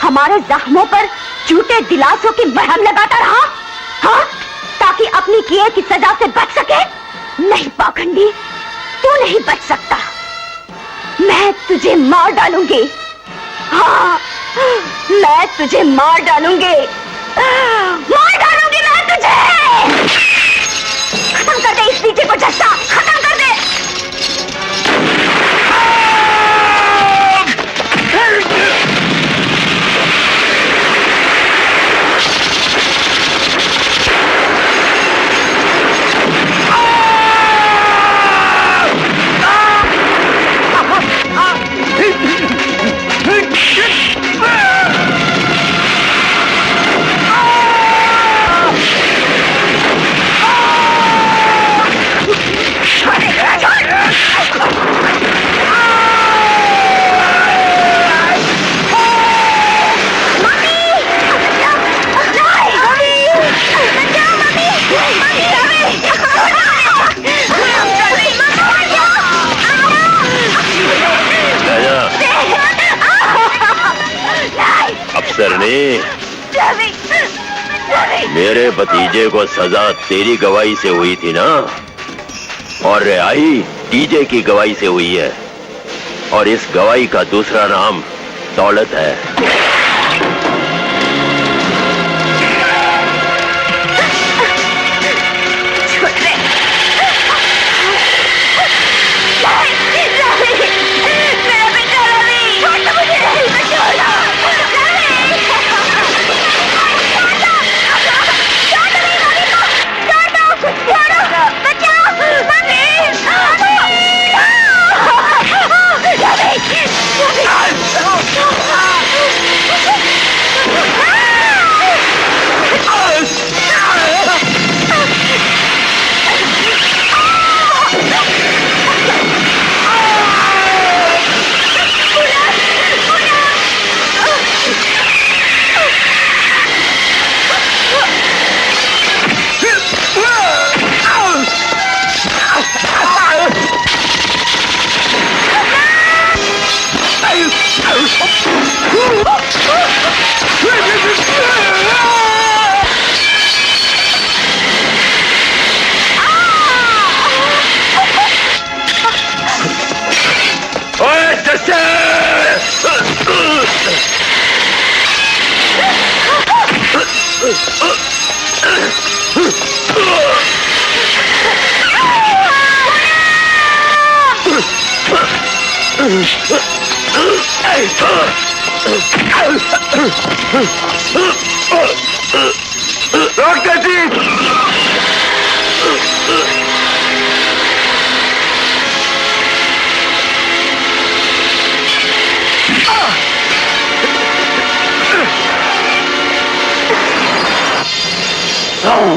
हमारे जख्मों पर झूठे दिलासों की मरहम लगाता रहा, हाँ, ताकि अपनी किए की सजा से बच सके? नहीं पाखंडी, तू नहीं बच सकता। मैं तुझे मार डालूंगी, हाँ, मैं तुझे मार डालूंगी, मार डालूंगी मैं तुझे। खत्म कर दे इस नीचे को जस्ता, खत्म कर दे। अफसरनी, मेरे भतीजे को सजा तेरी गवाही से हुई थी ना, और रिहाई डीजे की गवाही से हुई है, और इस गवाही का दूसरा नाम दौलत है।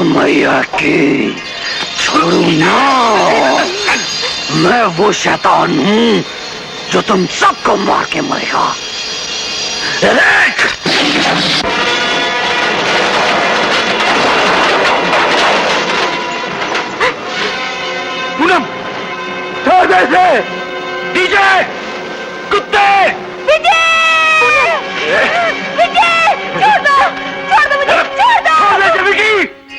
मैया की छोड़ू ना, मैं वो शैतान हूँ जो तुम सबको मार के मरेगा। पूनम, छोड़ दे इसे। डीजे, कुत्ते, विजय, विजय, छोड़ दो मुझे, छोड़ दो। छोड़ दे जबकि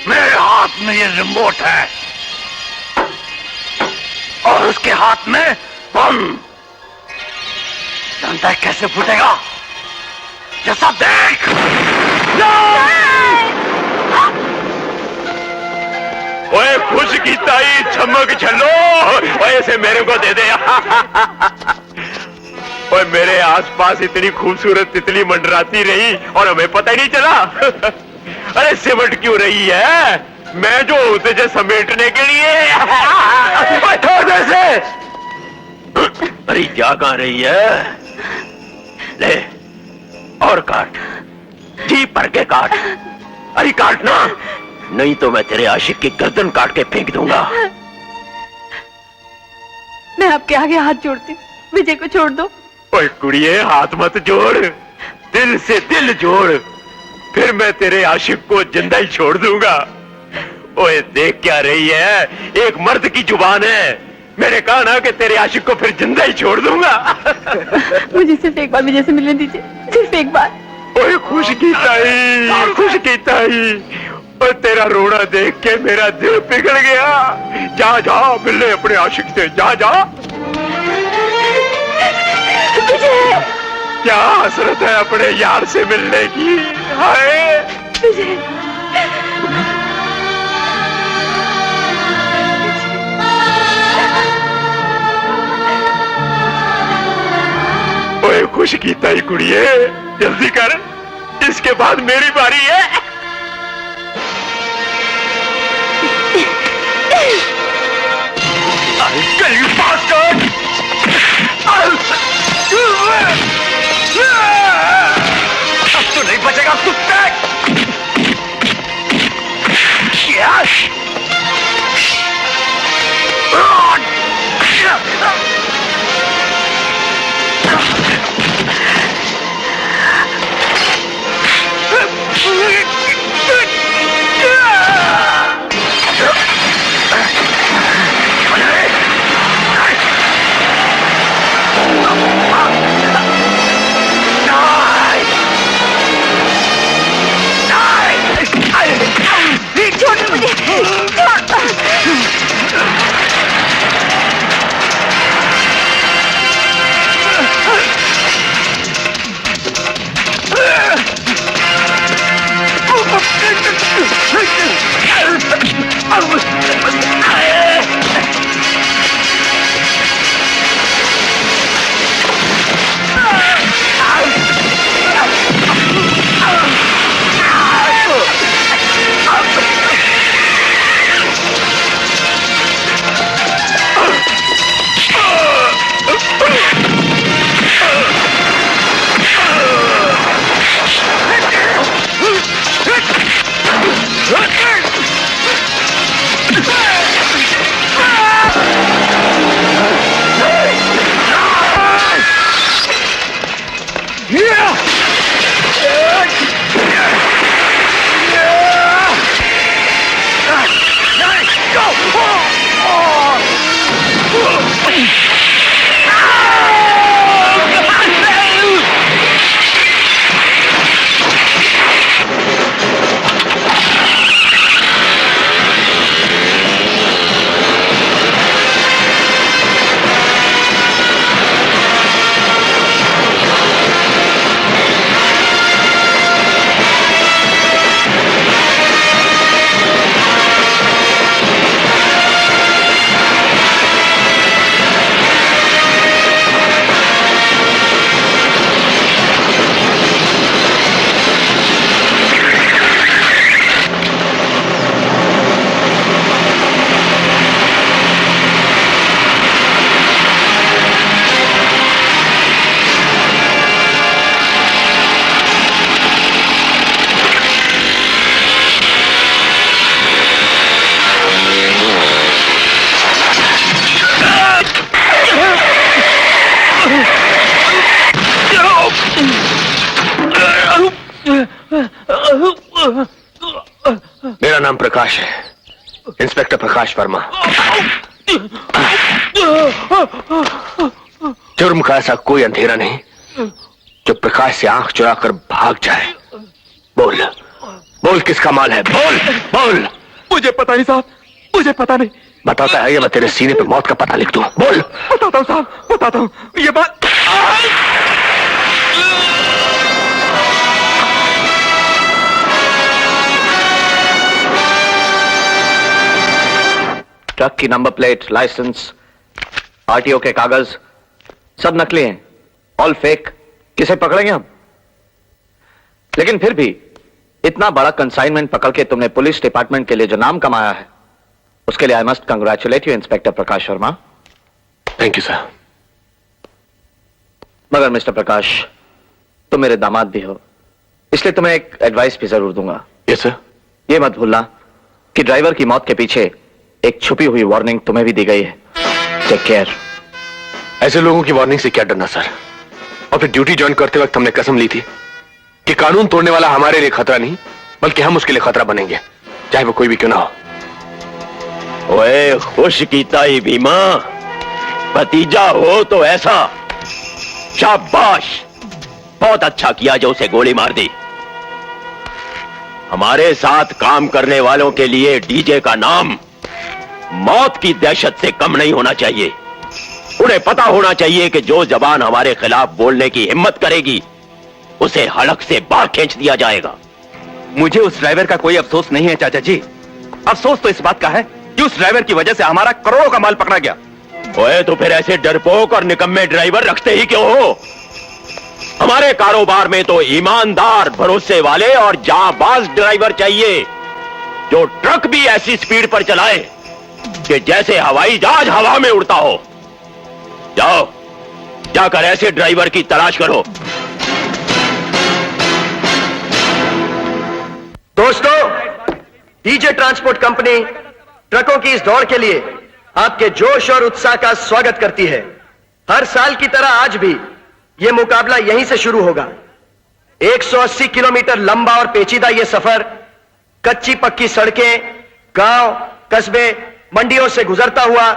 मेरे हाथ में ये रिमोट है और उसके हाथ में बम। जानता है कैसे फूटेगा? जैसा देख। ओए खुश की ताई चमक छलो, ऐसे मेरे को दे दे। ओए मेरे आसपास इतनी खूबसूरत तितली मंडराती रही और हमें पता ही नहीं चला। अरे सिमट क्यों रही है? मैं जो हूं तुझे समेटने के लिए। छोड़ दे इसे। अरे क्या कह रही है? ले और काट, जी भर के काट। अरे काटना, नहीं तो मैं तेरे आशिक की गर्दन काट के फेंक दूंगा। मैं आपके आगे हाथ जोड़ती हूँ, विजय को छोड़ दो। ओए कुड़िए, हाथ मत जोड़, दिल से दिल जोड़, फिर मैं तेरे आशिक को जिंदा ही छोड़ दूंगा। ओए देख क्या रही है, एक मर्द की जुबान है। मैंने कहा ना कि तेरे आशिक को फिर जिंदा ही छोड़ दूंगा। मुझे सिर्फ एक बार विजय से मिलने दीजिए, सिर्फ एक बार। ओए खुश की ताई और तेरा रोना देख के मेरा दिल पिघल गया। जा जा मिलने अपने आशिक से, जा जा। विजय, क्या हसरत है अपने यार से मिलने की। हाय विजय, ओए खुश की ताई कुड़िए, जल्दी कर, इसके बाद मेरी बारी है। You bastard! अब तो नहीं बचेगा कुत्ते! छोड़ मुझे, मेरा नाम प्रकाश है, इंस्पेक्टर प्रकाश वर्मा। जुर्म का ऐसा कोई अंधेरा नहीं जो प्रकाश से आंख चुराकर भाग जाए। बोल बोल, किसका माल है? बोल बोल। मुझे पता नहीं साहब, मुझे पता नहीं। बताता है या मैं तेरे सीने पे मौत का पता लिख दूं? बोल। बताता हूँ साहब, बताता हूँ। ये बात ट्रक की नंबर प्लेट, लाइसेंस, आरटीओ के कागज सब नकली हैं, ऑल फेक। किसे पकड़ेंगे हम? लेकिन फिर भी इतना बड़ा कंसाइनमेंट पकड़ के तुमने पुलिस डिपार्टमेंट के लिए जो नाम कमाया है, उसके लिए I must congratulate you inspector Prakash Verma. Thank you sir. मगर मिस्टर प्रकाश, तुम मेरे दामाद भी हो, इसलिए तुम्हें एक एडवाइस भी जरूर दूंगा। Yes sir. यह मत भूलना कि ड्राइवर की मौत के पीछे एक छुपी हुई वार्निंग तुम्हें भी दी गई है। Take care. ऐसे लोगों की वार्निंग से क्या डरना सर। और फिर ड्यूटी ज्वाइन करते वक्त हमने कसम ली थी कि कानून तोड़ने वाला हमारे लिए खतरा नहीं, बल्कि हम उसके लिए खतरा बनेंगे, चाहे वो कोई भी क्यों ना हो। ओए खुश कीता ही भीमा, भतीजा हो तो ऐसा। शाबाश, बहुत अच्छा किया जो उसे गोली मार दी। हमारे साथ काम करने वालों के लिए डीजे का नाम मौत की दहशत से कम नहीं होना चाहिए। उन्हें पता होना चाहिए कि जो जबान हमारे खिलाफ बोलने की हिम्मत करेगी उसे हलक से बाहर खींच दिया जाएगा। मुझे उस ड्राइवर का कोई अफसोस नहीं है चाचा जी। अफसोस तो इस बात का है कि उस ड्राइवर की वजह से हमारा करोड़ों का माल पकड़ा गया। ओए तो फिर ऐसे डरपोक और निकम्मे ड्राइवर रखते ही क्यों हो? हमारे कारोबार में तो ईमानदार, भरोसे वाले और जाबाज ड्राइवर चाहिए जो ट्रक भी ऐसी स्पीड पर चलाए कि जैसे हवाई जहाज हवा में उड़ता हो। जाओ, जाकर ऐसे ड्राइवर की तलाश करो। दोस्तों, डीजे ट्रांसपोर्ट कंपनी ट्रकों की इस दौड़ के लिए आपके जोश और उत्साह का स्वागत करती है। हर साल की तरह आज भी यह मुकाबला यहीं से शुरू होगा। 180 किलोमीटर लंबा और पेचीदा यह सफर कच्ची पक्की सड़कें, गांव, कस्बे, मंडियों से गुजरता हुआ,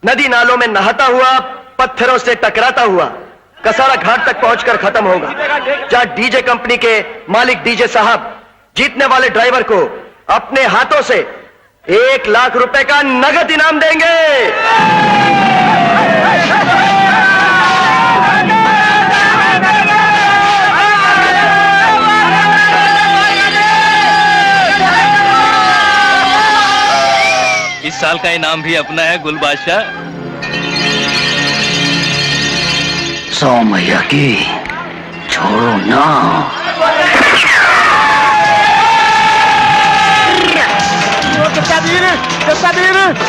नदी नालों में नहाता हुआ, पत्थरों से टकराता हुआ कसारा घाट तक पहुंचकर खत्म होगा, जहां डीजे कंपनी के मालिक डीजे साहब जीतने वाले ड्राइवर को अपने हाथों से 1 लाख रुपए का नगद इनाम देंगे। इस साल का इनाम भी अपना है गुल बादशाह। 100 मैया की छोड़ो ना।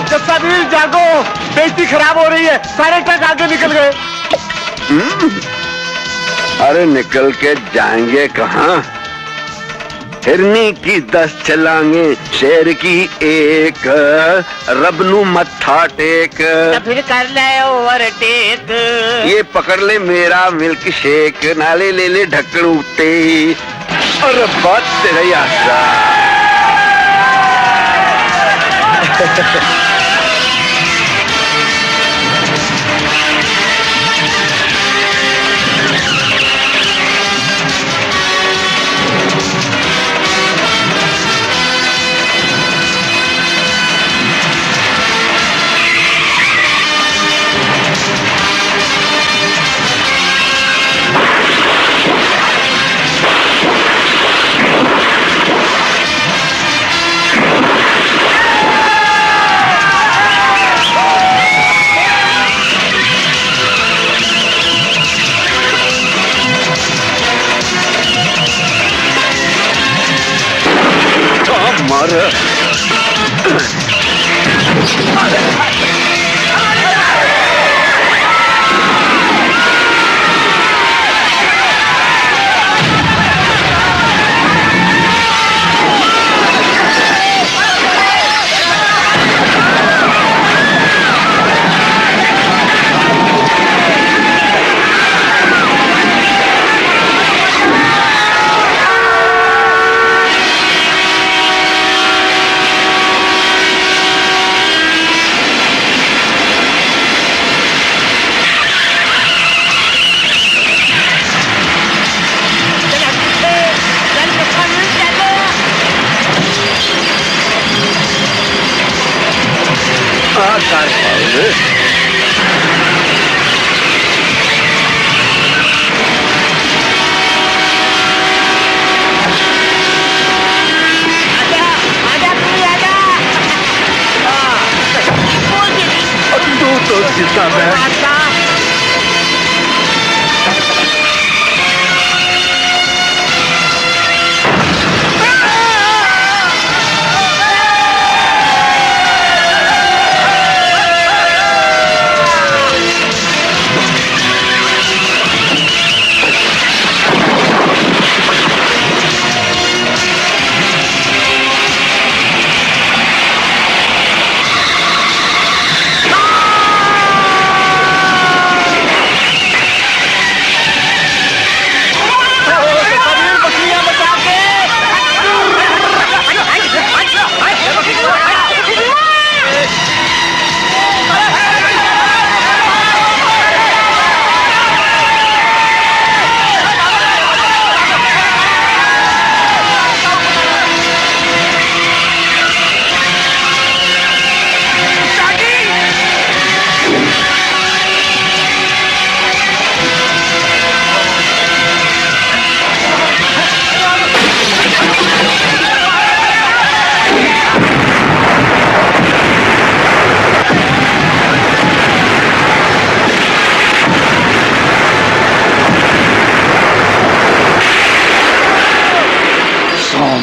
जस्साबीर जागो, बेइज्जती खराब हो रही है। सारे ट्रक आगे निकल गए। अरे निकल के जाएंगे कहाँ? हिरनी की 10 छलांगे, शेर की 1, रबनू मत्था टेक। तो फिर कर ले ओवरटेक। ये पकड़ ले मेरा मिल्क शेक, नाले ले ले ढक्कन उठते ही। अरे बात तेरा ही आशा।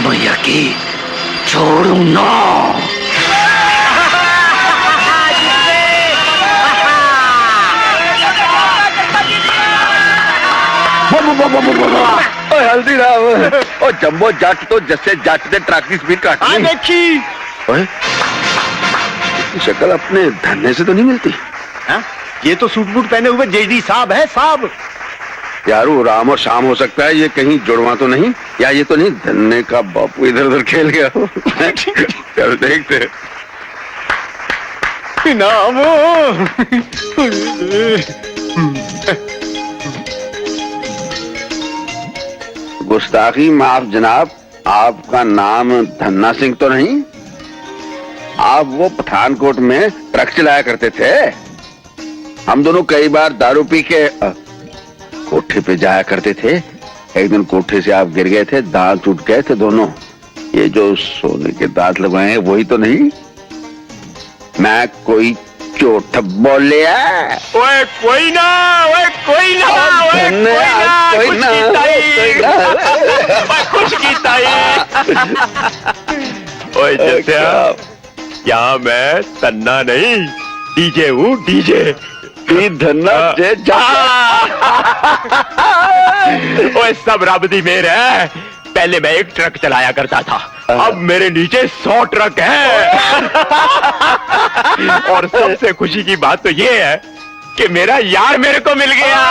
मैया की छोड़ू ना। हल्दीराम और जम्बो जाट तो जैसे जाटते ट्रक की स्पीड काटनी। देखी शक्ल अपने धन्ने से तो नहीं मिलती। ये तो सूट बूट पहने हुए जेडी साहब है साहब। यार वो राम और शाम हो सकता है, ये कहीं जुड़वा तो नहीं, या ये तो नहीं धन्ने का बापू इधर उधर खेल गया हो। चल देखते। नाम गुस्ताखी माफ जनाब, आपका नाम धन्ना सिंह तो नहीं? आप वो पठानकोट में ट्रक चलाया करते थे। हम दोनों कई बार दारू पी के कोठे पे जाया करते थे। एक दिन कोठे से आप गिर गए थे, दांत टूट गए थे दोनों। ये जो सोने के दांत लगवाए हैं वही तो नहीं? मैं कोई झूठ बोल लिया? ओए कोई ना, ओए कोई ना, ओए कोई ना, कुछ कीता ही। ओए जैसे यहाँ मैं तन्ना नहीं डीजे हूँ, डीजे धन्ना जे जा। ओए सब रब दी मेहर है। पहले मैं एक ट्रक चलाया करता था, अब मेरे नीचे 100 ट्रक हैं। और सबसे खुशी की बात तो ये है कि मेरा यार मेरे को मिल गया।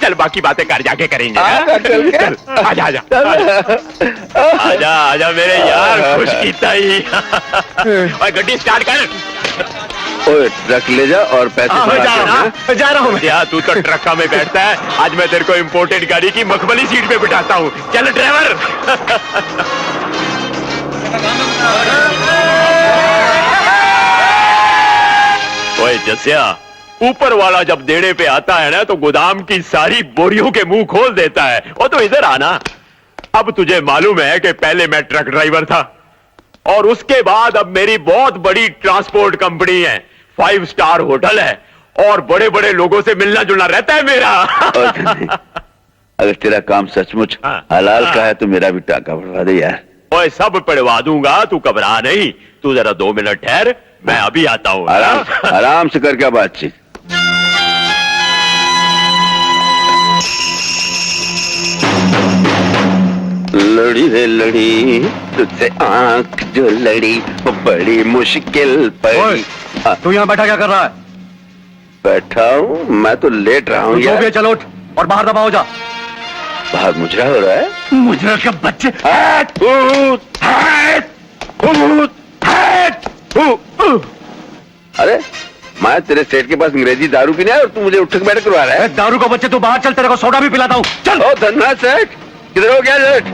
चल बाकी बातें घर जाके करेंगे। चल आजा आजा आजा आजा मेरे यार, खुश कीता ही। और गड्डी स्टार्ट कर। ओए ट्रक ले जा और पैसे जा रहा हूँ मैं। यार तू तो ट्रका में बैठता है, आज मैं तेरे को इम्पोर्टेड गाड़ी की मखमली सीट पे बिठाता हूँ। चल ड्राइवर। ओए जसिया, ऊपर वाला जब देने पे आता है ना तो गोदाम की सारी बोरियों के मुंह खोल देता है। और तो इधर आना। अब तुझे मालूम है कि पहले मैं ट्रक ड्राइवर था और उसके बाद अब मेरी बहुत बड़ी ट्रांसपोर्ट कंपनी है, 5 स्टार होटल है और बड़े बड़े लोगों से मिलना जुलना रहता है मेरा। अगर तेरा काम सचमुच हलाल का है तो मेरा भी टाका बढ़वा दे यार। ओए सब पढ़वा दूंगा, तू घबरा नहीं। तू जरा 2 मिनट ठहर, मैं अभी आता हूँ। आराम से कर क्या बातचीत। लड़ी रे लड़ी तुझसे आंख जो लड़ी वो बड़ी मुश्किल पड़ी। तू यहाँ बैठा क्या कर रहा है? बैठा हूँ मैं तो लेट रहा हूँ यार। चलो उठ और बाहर दबा हो जा। बाहर मुजरा हो रहा है? मुझे के बच्चे। अरे मैं तेरे सेठ के पास अंग्रेजी दारू पीने आया और तू मुझे उठक बैठक करवा रहा है? दारू का बच्चे तू बाहर चल, तेरे को सोडा भी पिलाता हूँ। चल। ओ धन्ना सेठ, किधर हो गया सेठ?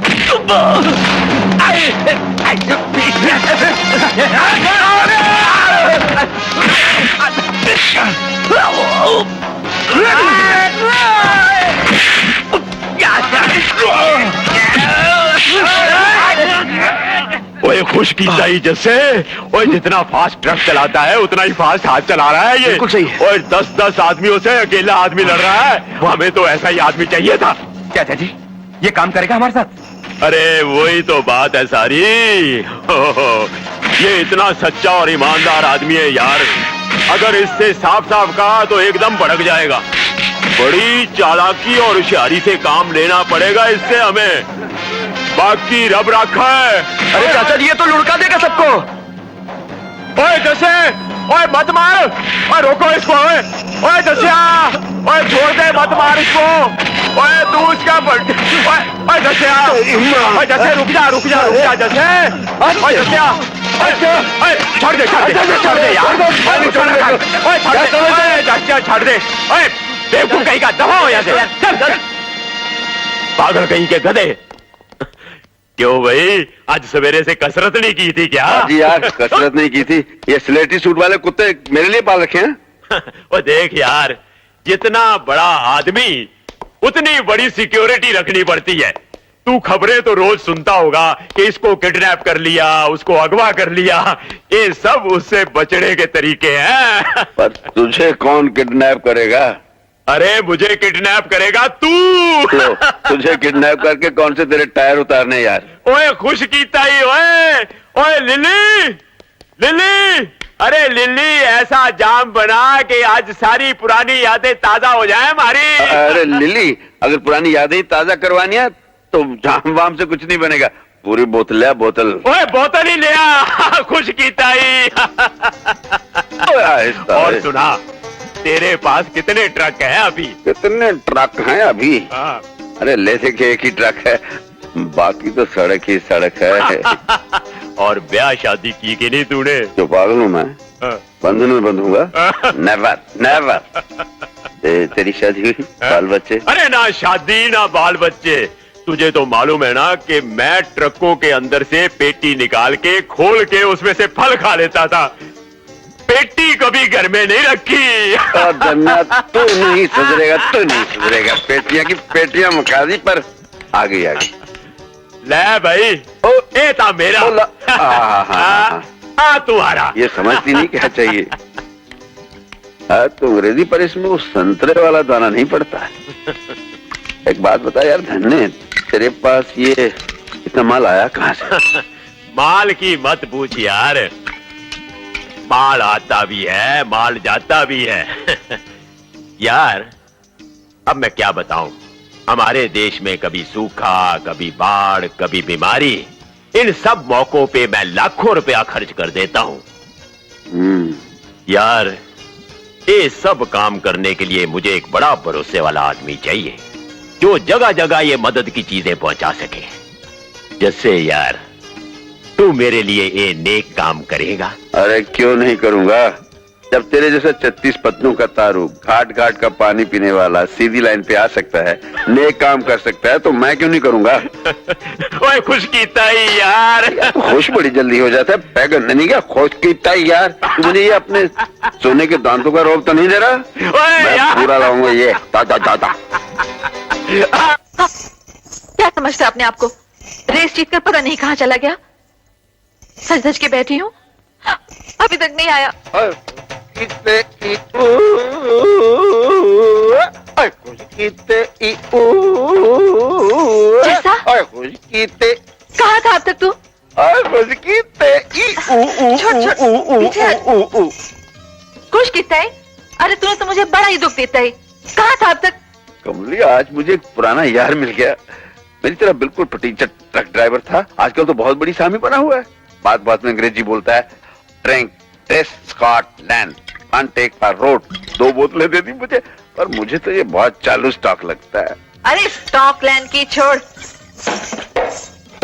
ओए खुश की चाहिए जैसे। ओए जितना फास्ट ट्रक चलाता है उतना ही फास्ट हाथ चला रहा है ये। बिल्कुल सही है। ओए 10-10 आदमियों से अकेला आदमी लड़ रहा है। हमें तो ऐसा ही आदमी चाहिए था। चाचा जी ये काम करेगा हमारे साथ? अरे वही तो बात है सारी। ये इतना सच्चा और ईमानदार आदमी है यार, अगर इससे साफ साफ कहा तो एकदम भड़क जाएगा। बड़ी चालाकी और होशियारी से काम लेना पड़ेगा इससे हमें, बाकी रब रखा है। अरे चाचा जी ये तो लुढ़का देगा सबको। ओए जैसे, ओए मत मार, ओए रोको इसको। ओए जसिया, ओए छोड़ दे, मत मार इसको। ओए तू उसका ओए जसिया, ओए जैसे रुक जा रुक जा रुक जा जैसे। ओए जसिया, ओए छोड़ दे छोड़ दे छोड़ दे यार। ओए छोड़ दे जसिया, छोड़ दे। ओए बेवकूफ कहीं का, दफा हो यहाँ से। चल पागल कहीं के गधे। क्यों भाई आज सवेरे से कसरत नहीं की थी क्या? जी यार कसरत नहीं की थी। ये स्लेटी सूट वाले कुत्ते मेरे लिए पाल रखे हैं। वो देख यार, जितना बड़ा आदमी उतनी बड़ी सिक्योरिटी रखनी पड़ती है। तू खबरें तो रोज सुनता होगा कि इसको किडनैप कर लिया, उसको अगवा कर लिया। ये सब उससे बचने के तरीके हैं। पर तुझे कौन किडनैप करेगा? अरे मुझे किडनैप करेगा तू। लो, तुझे किडनैप करके कौन से तेरे टायर उतारने यार। ओए खुश कीता ही ओए। ओए लिली लिली, अरे लिली ऐसा जाम बना कि आज सारी पुरानी यादें ताजा हो जाए हमारी। अरे लिली, अगर पुरानी यादें ही ताजा करवानी है तो जाम वाम से कुछ नहीं बनेगा, पूरी बोतल है बोतल। ओए बोतल ही ले आ, खुश कीता ही। और सुना, तेरे पास कितने ट्रक हैं अभी? कितने ट्रक हैं अभी? हाँ। अरे ले के एक ही ट्रक है, बाकी तो सड़क ही सड़क है। और ब्याह शादी की कि नहीं तूने? जो पागल हूँ मैं, हाँ। बंधन में बंधूंगा? Never never. तेरी शादी हुई, बाल बच्चे? अरे ना शादी ना बाल बच्चे। तुझे तो मालूम है ना कि मैं ट्रकों के अंदर से पेटी निकाल के खोल के उसमें से फल खा लेता था। पेटी कभी घर में नहीं रखी। धन्ना, तू नहीं सुधरेगा, तू नहीं सुधरेगा। पेटियां की पेटियां मुका दी, पर आ गई। ले भाई, ओ ए था मेरा। तुम्हारा। ये समझती नहीं क्या चाहिए। तो अंग्रेजी पर इसमें वो संतरे वाला दाना नहीं पड़ता है। एक बात बता यार धन्ने, तेरे पास ये इतना माल आया कहाँ से? माल की मत पूछ यार, माल आता भी है माल जाता भी है। यार अब मैं क्या बताऊं, हमारे देश में कभी सूखा, कभी बाढ़, कभी बीमारी, इन सब मौकों पे मैं लाखों रुपया खर्च कर देता हूं। यार ये सब काम करने के लिए मुझे एक बड़ा भरोसे वाला आदमी चाहिए जो जगह जगह ये मदद की चीजें पहुंचा सके। जैसे यार तू मेरे लिए ये नेक काम करेगा? अरे क्यों नहीं करूंगा, जब तेरे जैसा 36 पत्नों का तारू, घाट घाट का पानी पीने वाला सीधी लाइन पे आ सकता है, नेक काम कर सकता है, तो मैं क्यों नहीं करूंगा? ओए खुश कीता ही यार। खुश बड़ी जल्दी हो जाता है, पैगन नहीं क्या खुश कीता ही यार। तू मुझे ये अपने सोने के दांतों का रोब तो नहीं दे रहा? मैं पूरा लाऊंगा ये। दादा क्या समझता अपने आप को? रेस जीतकर पता नहीं कहाँ चला गया। सज धज के बैठी हूँ, अभी तक नहीं आया। जैसा? कहाँ था अब तक तू? खुश कितना है? अरे तूने तो मुझे बड़ा ही दुख देता है। कहाँ था अब तक? कमली, आज मुझे एक पुराना यार मिल गया। मेरी तरह बिल्कुल फटीचर ट्रक ड्राइवर था, आजकल तो बहुत बड़ी सामी बना हुआ है। बात बात में अंग्रेजी बोलता है। Drink this Scotland, one take for road. 2 बोतलें दे दी मुझे, पर मुझे तो ये बहुत चालू स्टॉक लगता है। अरे स्कॉटलैंड की छोड़,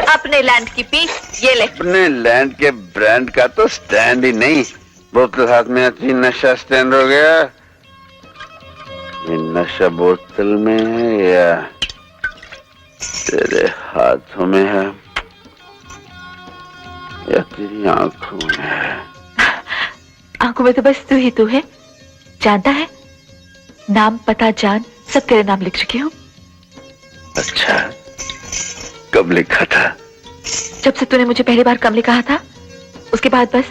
अपने लैंड की पी, ये ले। अपने लैंड के ब्रांड का तो स्टैंड ही नहीं, बोतल हाथ में आती नशा स्टैंड हो गया। ये नशा बोतल में है या तेरे हाथों में है या तेरी आंखों में है? आंखों में तो बस तू ही तू है। जानता है, नाम पता जान सब तेरे नाम लिख चुकी हूँ। अच्छा, कब लिखा था? जब से तूने मुझे पहली बार कमली कहा था, उसके बाद बस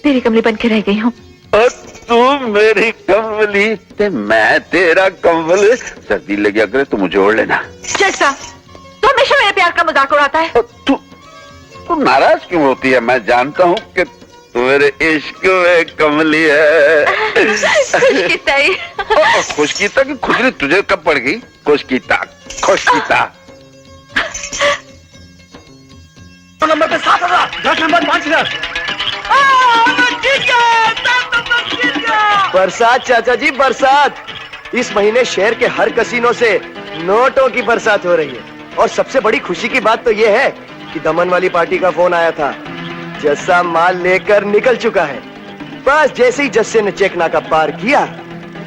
तेरी कमली बन के रह गई हूँ। और तू मेरी कमली ते मैं तेरा कंबल। सर्दी लग गया करे तो मुझे ओढ़ लेना। जैसा तो हमेशा मेरे प्यार का मजाक उड़ाता है। तू नाराज क्यों होती है? मैं जानता हूँ कि तू मेरे इश्क में कमली है। खुशकीता की खुजली तुझे कब पड़ गई? खुशकीता खुशकीता। नंबर पे 7,000, 10 नंबर 5,000। बरसात चाचा जी, बरसात। इस महीने शहर के हर कसीनो से नोटों की बरसात हो रही है। और सबसे बड़ी खुशी की बात तो यह है कि दमन वाली पार्टी का फोन आया था। जस्सा माल लेकर निकल चुका है। बस जैसे ही जस्से ने चेक नाका पार किया,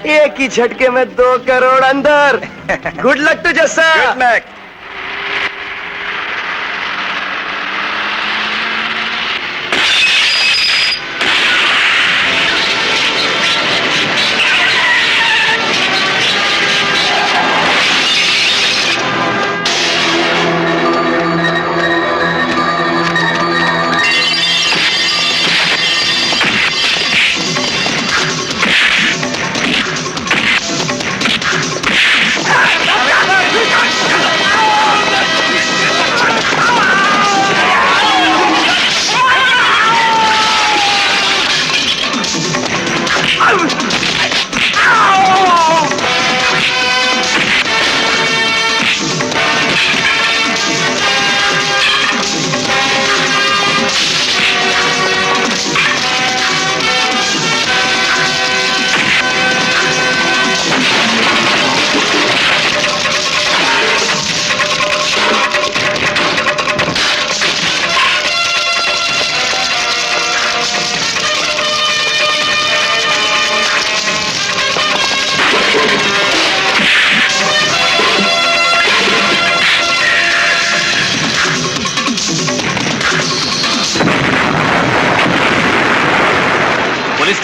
एक ही झटके में 2 करोड़ अंदर। Good luck to Jassa. Good luck.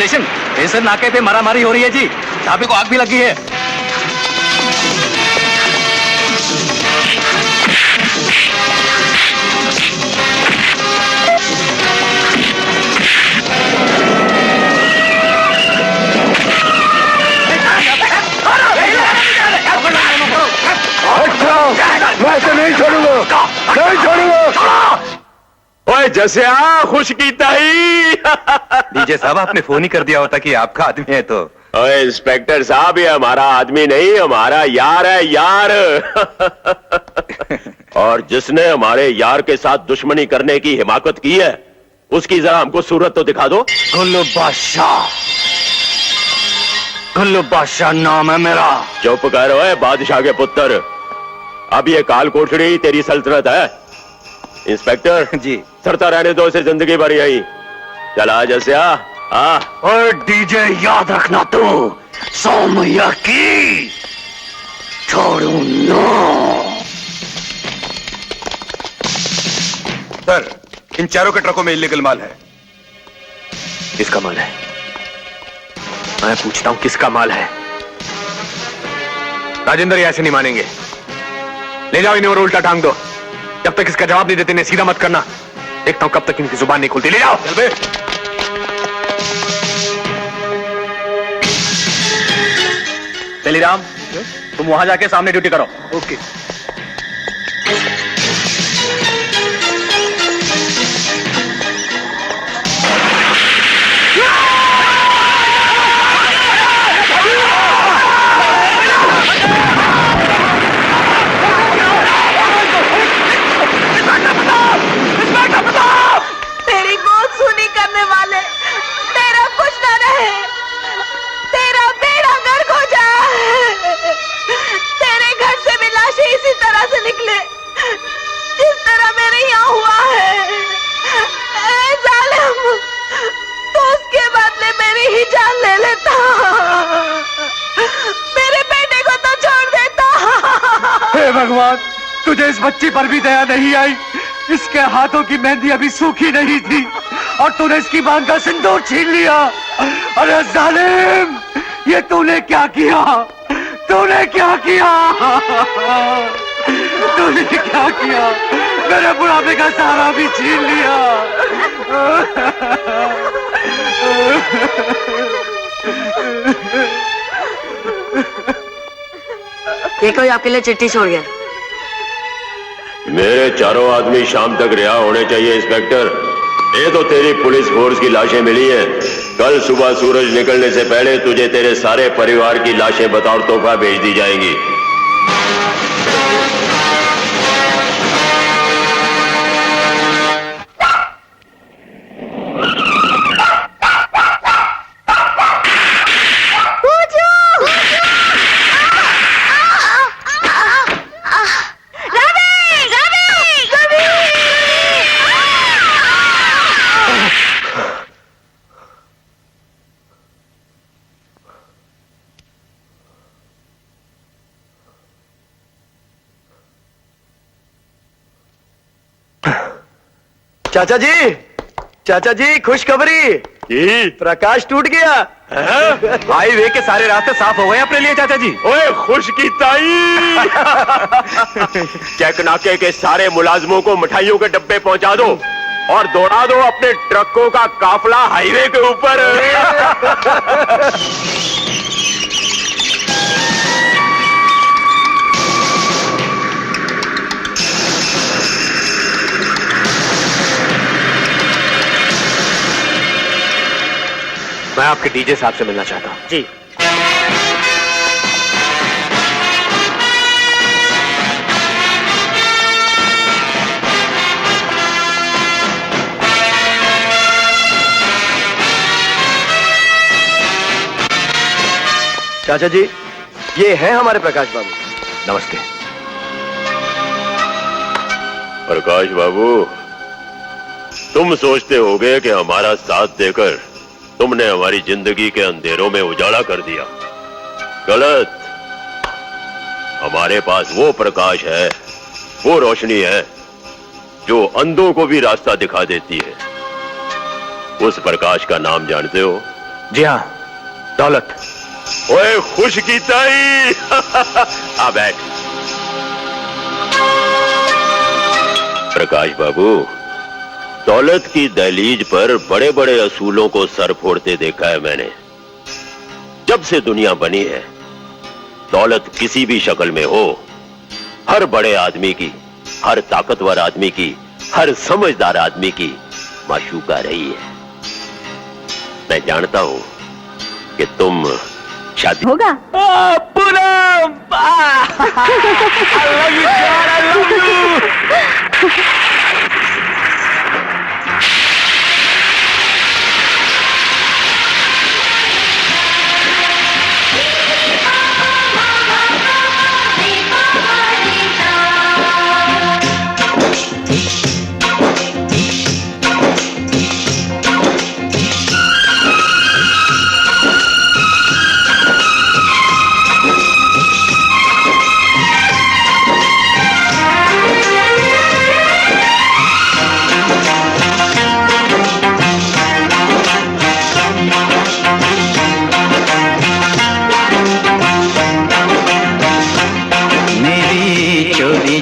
Station. Station नाके पे मारामारी हो रही है जी, ढाबे को आग भी लगी है। मैं तो नहीं छोड़ूंगा, नहीं छोड़ूंगा। ओए जैसे खुश की ताई। डीजे साहब, आपने फोन ही कर दिया होता कि आपका आदमी है तो। ओए इंस्पेक्टर साहब, ये हमारा आदमी नहीं, हमारा यार है, यार। और जिसने हमारे यार के साथ दुश्मनी करने की हिमाकत की है, उसकी जरा हमको सूरत तो दिखा दो। गुल्लू बादशाह, गुल्लू बादशाह नाम है मेरा। चुप कर ओए बादशाह के पुत्र, अब ये काल कोठड़ी तेरी सल्तनत है। इंस्पेक्टर जी। सरता रहने दो इसे जिंदगी भर यही। चला जैसे आ। और डीजे याद रखना, तू सौमैया की छोड़ू नो। सर, इन चारों के ट्रकों में इलीगल माल है। किसका माल है? मैं पूछता हूं किसका माल है? राजेंद्र, ये ऐसे नहीं मानेंगे। ले जाओ इन्हें और उल्टा टांग दो। जब तक इसका जवाब नहीं देते इन्हें सीधा मत करना। देखता हूं कब तक इनकी जुबान नहीं खुलती। ले जाओ। चल बे। तेलीराम, तुम वहां जाके सामने ड्यूटी करो। ओके। तेरी गोद सुनी करने वाले, तेरा कुछ न रहे, तेरा बेड़ा गर्क हो जाए। तेरे घर से भी लाशें इसी तरह से निकले जिस तरह मेरे यहाँ हुआ है। ऐ जालिम, तो उसके बदले मेरी ही जान ले लेता, मेरे बेटे को तो छोड़ देता। हे भगवान, तुझे इस बच्ची पर भी दया नहीं आई। इसके हाथों की मेहंदी अभी सूखी नहीं थी और तूने इसकी मांग का सिंदूर छीन लिया। अरे जालिम, ये तूने क्या किया? तूने क्या किया? तूने क्या किया? मेरे बुढ़ापे का सहारा भी छीन लिया। ये कोई आपके लिए चिट्ठी छोड़ गया। मेरे चारों आदमी शाम तक रिहा होने चाहिए इंस्पेक्टर। ये तो तेरी पुलिस फोर्स की लाशें मिली हैं। कल सुबह सूरज निकलने से पहले तुझे तेरे सारे परिवार की लाशें बतौर तोहफा भेज दी जाएंगी। चाचा जी, चाचा जी, खुशखबरी। प्रकाश टूट गया। हाईवे के सारे रास्ते साफ हो गए अपने लिए चाचा जी। ओए खुश की ताई। चेक नाके के सारे मुलाजमों को मिठाइयों के डब्बे पहुंचा दो और दौड़ा दो अपने ट्रकों का काफला हाईवे के ऊपर। मैं आपके डीजे साहब से मिलना चाहता हूं। जी। चाचा जी, ये है हमारे प्रकाश बाबू। नमस्ते। प्रकाश बाबू, तुम सोचते होगे कि हमारा साथ देकर तुमने हमारी जिंदगी के अंधेरों में उजाला कर दिया। गलत। हमारे पास वो प्रकाश है, वो रोशनी है जो अंधों को भी रास्ता दिखा देती है। उस प्रकाश का नाम जानते हो? जी हाँ, दौलत। ओए खुश कीता ही आ बैठ। प्रकाश बाबू, दौलत की दहलीज पर बड़े बड़े असूलों को सर फोड़ते देखा है मैंने। जब से दुनिया बनी है, दौलत किसी भी शक्ल में हो, हर बड़े आदमी की, हर ताकतवर आदमी की, हर समझदार आदमी की माशूका रही है। मैं जानता हूं कि तुम शादी होगा। Poonam, I love you, God, I love you।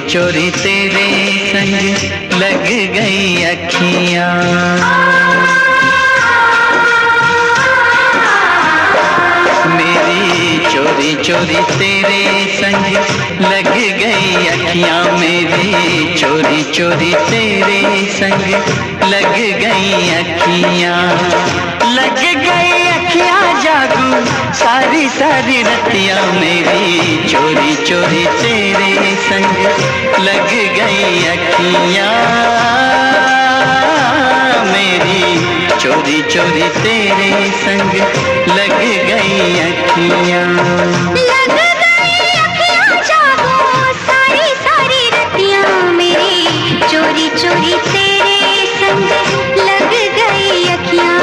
चोरी तेरे संग लग गई अखियां, मेरी चोरी चोरी तेरे संग लग गई अखियां, मेरी चोरी चोरी तेरे संग लग गई अखियां, लग गई अखियां जागू सारी सारी रतियां, मेरी चोरी चोरी तेरे संग लग गई अखियां, मेरी चोरी चोरी तेरे संग लग गई अखियां, लग गई अखियां जागो सारी सारी रतियां, मेरी चोरी चोरी तेरे संग लग गई अखियां,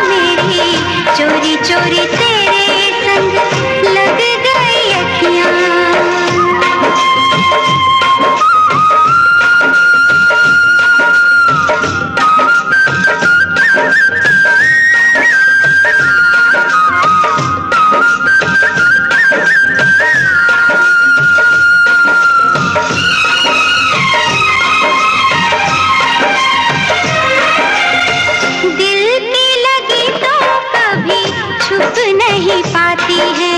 मेरी चोरी चोरी तेरे संग लग गई अखियां। नहीं पाती है,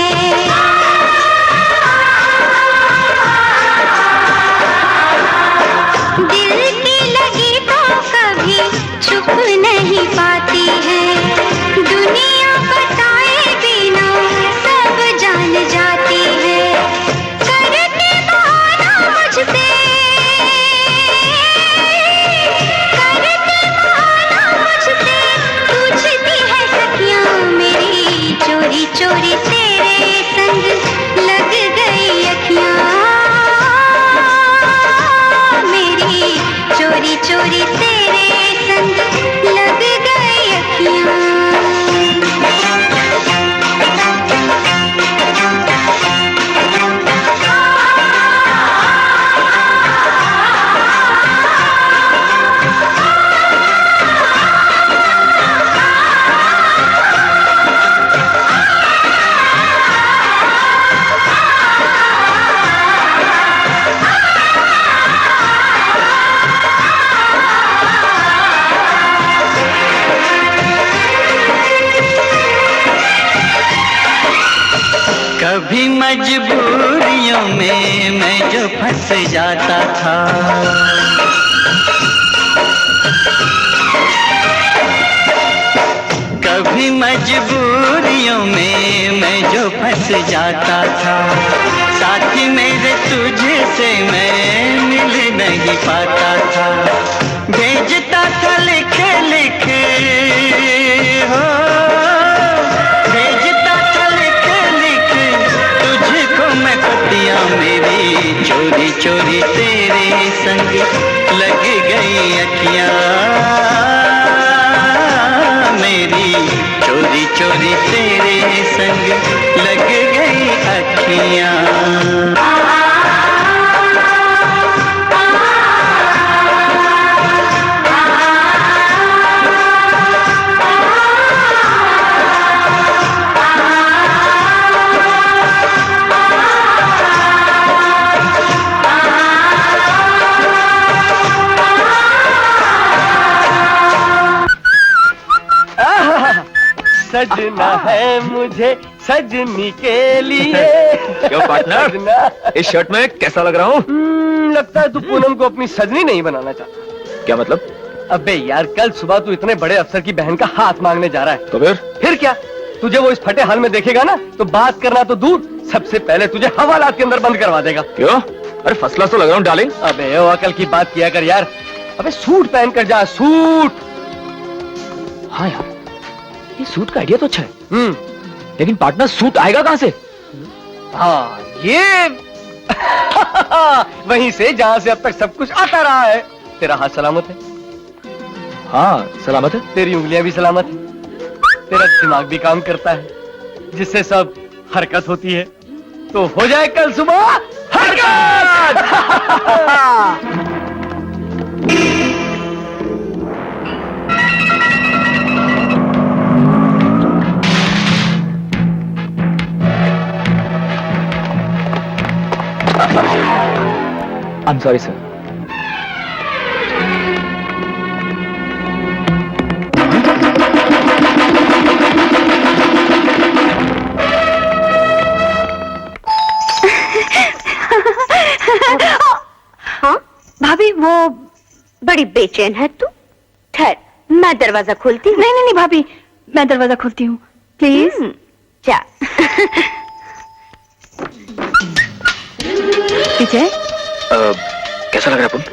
दिल की लगी तो कभी छुप नहीं पाती है, दुनिया बताए बिना सब जान जाती है, करके बहाना मुझसे, करके बहाना मुझसे पूछती है सखियां, मेरी चोरी चोरी तेरे संग लग गई अखियां, मेरी चोरी चोरी तेरे संग लग गई अखियां। कभी मजबूरियों में मैं जो फंस जाता था, कभी मजबूरियों में मैं जो फंस जाता था, साथी मेरे तुझसे मैं मिल नहीं पाता था, भेजता था लिखे लिखे हो, भेजता था लिखे लिखे तुझको मैं पतियां, मेरी चोरी चोरी तेरे संग लग गई अखियां, मेरी चोरी चोरी तेरे संग लग गई अखियां। सजना है मुझे सजनी के लिए। क्यों पार्टनर, इस शर्ट में कैसा लग रहा हूँ? लगता है तू पूनम को अपनी सजनी नहीं बनाना चाहता। क्या मतलब? अबे यार, कल सुबह तू इतने बड़े अफसर की बहन का हाथ मांगने जा रहा है। तो फिर क्या? तुझे वो इस फटे हाल में देखेगा ना तो बात करना तो दूर, सबसे पहले तुझे हवालात के अंदर बंद करवा देगा। क्यों? अरे फर्स्ट क्लास तो लग रहा हूँ डार्लिंग। अबे ओ अकल की बात किया कर यार। अबे सूट पहन कर जा, सूट। हाँ यार, ये सूट का आइडिया तो अच्छा है। लेकिन पार्टनर सूट आएगा कहाँ से? हाँ ये वहीं से जहाँ से अब तक सब कुछ आता रहा है। तेरा हाथ सलामत है? हाँ सलामत है। तेरी उंगलियां भी सलामत है। तेरा दिमाग भी काम करता है, जिससे सब हरकत होती है। तो हो जाए कल सुबह हरकत। I'm sorry, sir. हाँ भाभी, वो बड़ी बेचैन है तू। ठहर, मैं दरवाजा खोलती हूँ। नहीं नहीं नहीं भाभी, मैं दरवाजा खोलती हूँ, प्लीज। जा। विजय, कैसा लग रहा है पुन?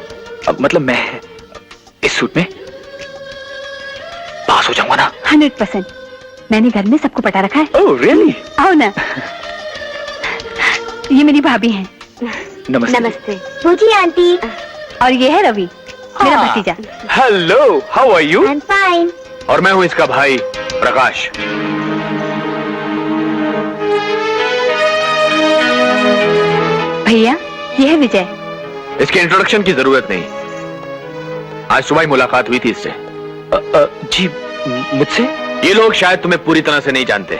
अब मतलब मैं इस सूट में पास हो जाऊंगा ना? 100%। मैंने घर में सबको पटा रखा है। Oh really? आओ ना। ये मेरी भाभी हैं। नमस्ते। नमस्ते। पूजी आंटी। और ये है रवि, मेरा भतीजा। Hello, how are you? I am fine. और मैं हूँ इसका भाई प्रकाश। भैया, ये है विजय। इसके इंट्रोडक्शन की जरूरत नहीं, आज सुबह ही मुलाकात हुई थी इससे। जी मुझसे? ये लोग शायद तुम्हें पूरी तरह से नहीं जानते,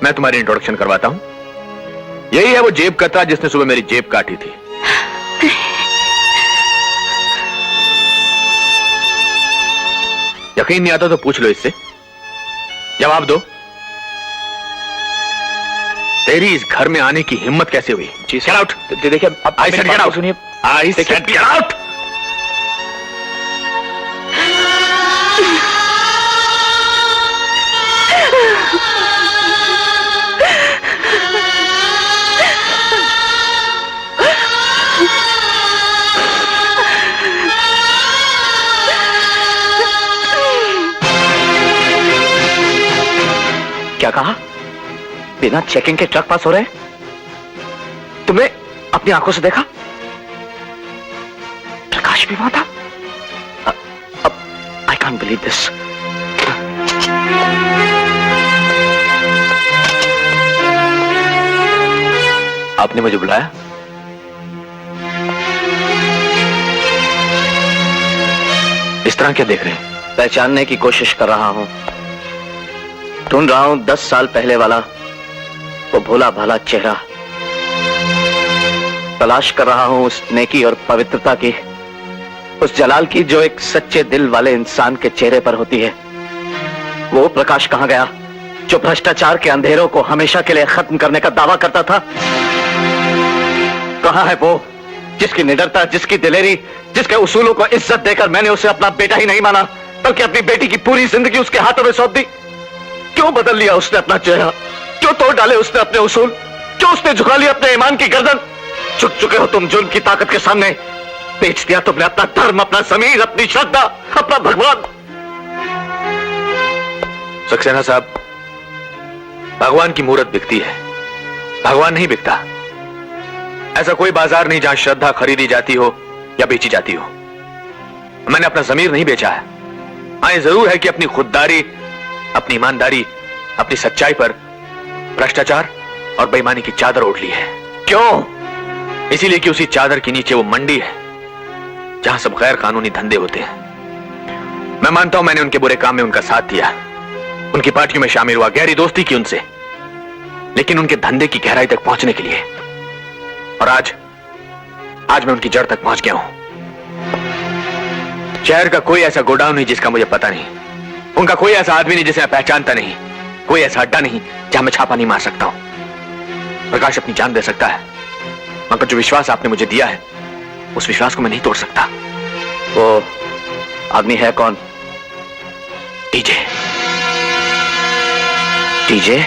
मैं तुम्हारी इंट्रोडक्शन करवाता हूं। यही है वो जेब कतरा जिसने सुबह मेरी जेब काटी थी। यकीन नहीं आता तो पूछ लो इससे, जवाब दो। तेरी इस घर में आने की हिम्मत कैसे हुई? जी गेट आउट। देखिए आई सेड गेट आउट। सुनिए, आई सेड गेट आउट। क्या कहा? बिना चेकिंग के ट्रक पास हो रहे? तुमने अपनी आंखों से देखा? प्रकाश भी वहां था? अब आई कांट बिलीव दिस। आपने मुझे बुलाया? इस तरह क्या देख रहे हैं? पहचानने की कोशिश कर रहा हूं, ढूंढ रहा हूं 10 साल पहले वाला वो भोला भाला चेहरा। तलाश कर रहा हूं उस नेकी और पवित्रता की, उस जलाल की जो एक सच्चे दिल वाले इंसान के चेहरे पर होती है। वो प्रकाश कहां गया जो भ्रष्टाचार के अंधेरों को हमेशा के लिए खत्म करने का दावा करता था? कहां है वो जिसकी निडरता, जिसकी दिलेरी, जिसके उसूलों को इज्जत देकर मैंने उसे अपना बेटा ही नहीं माना बल्कि अपनी बेटी की पूरी जिंदगी उसके हाथों में सौंप दी? क्यों बदल लिया उसने अपना चेहरा? क्यों तोड़ डाले उसने अपने उसूल? क्यों उसने झुका लिया अपने ईमान की गर्दन? झुक चुके हो तुम जुल्म की ताकत के सामने। बेच दिया तुमने अपना धर्म, अपना जमीर, अपनी श्रद्धा, अपना भगवान। सक्सेना साहब, भगवान की मूर्त बिकती है, भगवान नहीं बिकता। ऐसा कोई बाजार नहीं जहां श्रद्धा खरीदी जाती हो या बेची जाती हो। मैंने अपना जमीर नहीं बेचा है। हाँ, ये जरूर है कि अपनी खुददारी, अपनी ईमानदारी, अपनी सच्चाई पर भ्रष्टाचार और बेईमानी की चादर ओढ़ ली है। क्यों? इसीलिए कि उसी चादर के नीचे वो मंडी है जहां सब गैर कानूनी धंधे होते हैं। मैं मानता हूं मैंने उनके बुरे काम में उनका साथ दिया, उनकी पार्टियों में शामिल हुआ, गहरी दोस्ती की उनसे, लेकिन उनके धंधे की गहराई तक पहुंचने के लिए। और आज मैं उनकी जड़ तक पहुंच गया हूं। शहर का कोई ऐसा गोडाउन नहीं जिसका मुझे पता नहीं, उनका कोई ऐसा आदमी नहीं जिसे मैं पहचानता नहीं। कोई ऐसा अड्डा नहीं जहां मैं छापा नहीं मार सकता हूं। प्रकाश अपनी जान दे सकता है, मगर जो विश्वास आपने मुझे दिया है उस विश्वास को मैं नहीं तोड़ सकता। वो आदमी है कौन? टीजे। टीजे?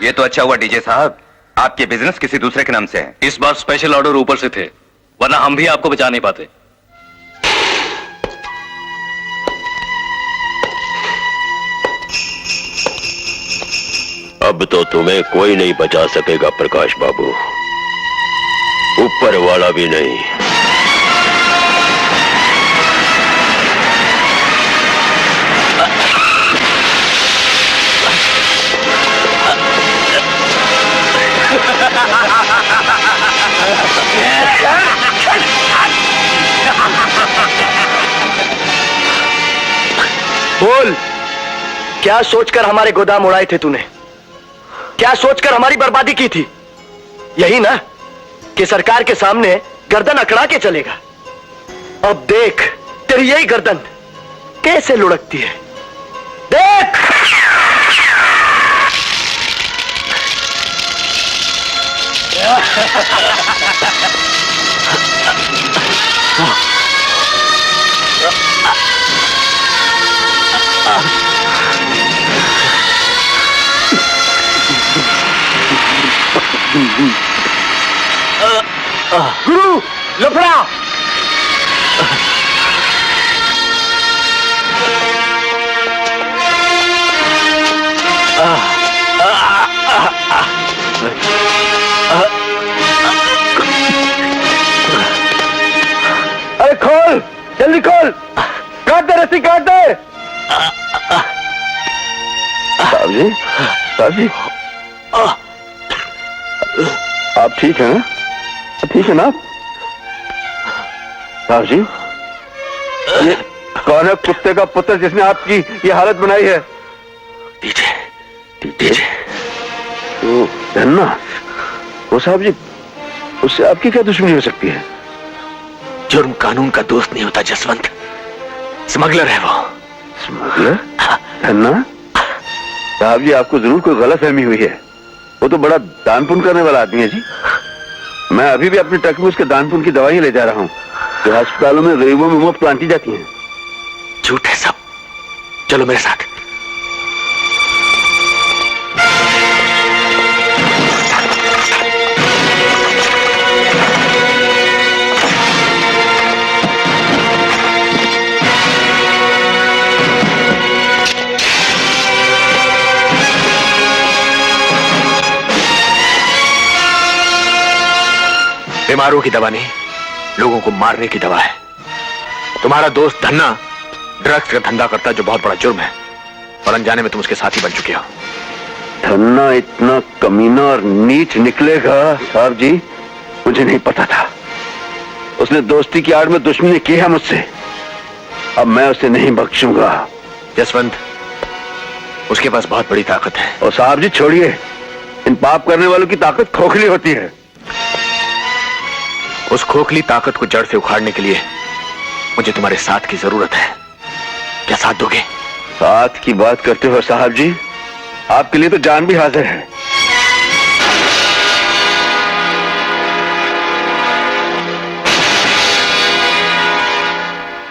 ये तो अच्छा हुआ डीजे साहब, आपके बिजनेस किसी दूसरे के नाम से है। इस बार स्पेशल ऑर्डर ऊपर से थे, वरना हम भी आपको बचा नहीं पाते। अब तो तुम्हें कोई नहीं बचा सकेगा प्रकाश बाबू, ऊपर वाला भी नहीं। बोल, क्या सोचकर हमारे गोदाम उड़ाए थे तूने? क्या सोचकर हमारी बर्बादी की थी? यही ना कि सरकार के सामने गर्दन अकड़ा के चलेगा। अब देख तेरी यही गर्दन कैसे लुढ़कती है, देख। गुरु, लफड़ा। अरे खोल, जल्दी खोल, काट दे रस्सी, काट दे। साहब जी, साहब जी, आप ठीक हैं ना? ठीक है ना? साहब जी, ये कौन है कुत्ते का पुत्र जिसने आपकी ये हालत बनाई है? TJ, TJ. वो धन्ना, वो साहब जी, उससे आपकी क्या दुश्मनी हो सकती है? जुर्म कानून का दोस्त नहीं होता जसवंत, स्मगलर है वो। स्मगलर? धन्ना, साहब जी आपको जरूर कोई गलतफहमी हुई है। वो तो बड़ा दान पुण्य करने वाला आदमी है जी। मैं अभी भी अपने ट्रक में उसके दान पुण्य की दवाइयां ले जा रहा हूँ जो अस्पतालों में गरीबों में मुफ्त बांटी जाती हैं। झूठ है सब, चलो मेरे साथ। बीमारों की दवा नहीं, लोगों को मारने की दवा है। तुम्हारा दोस्त धन्ना ड्रग्स का धंधा करता है जो बहुत बड़ा जुर्म है, और अनजाने में तुम उसके साथी बन चुके हो। धन्ना इतना कमीना और नीच निकलेगा साहब जी, मुझे नहीं पता था। उसने दोस्ती की आड़ में दुश्मनी की है मुझसे, अब मैं उसे नहीं बख्शूंगा। जसवंत, उसके पास बहुत बड़ी ताकत है। और साहब जी छोड़िए, इन पाप करने वालों की ताकत खोखली होती है। उस खोखली ताकत को जड़ से उखाड़ने के लिए मुझे तुम्हारे साथ की जरूरत है। क्या साथ दोगे? साथ की बात करते हो साहब जी, आपके लिए तो जान भी हाजिर है।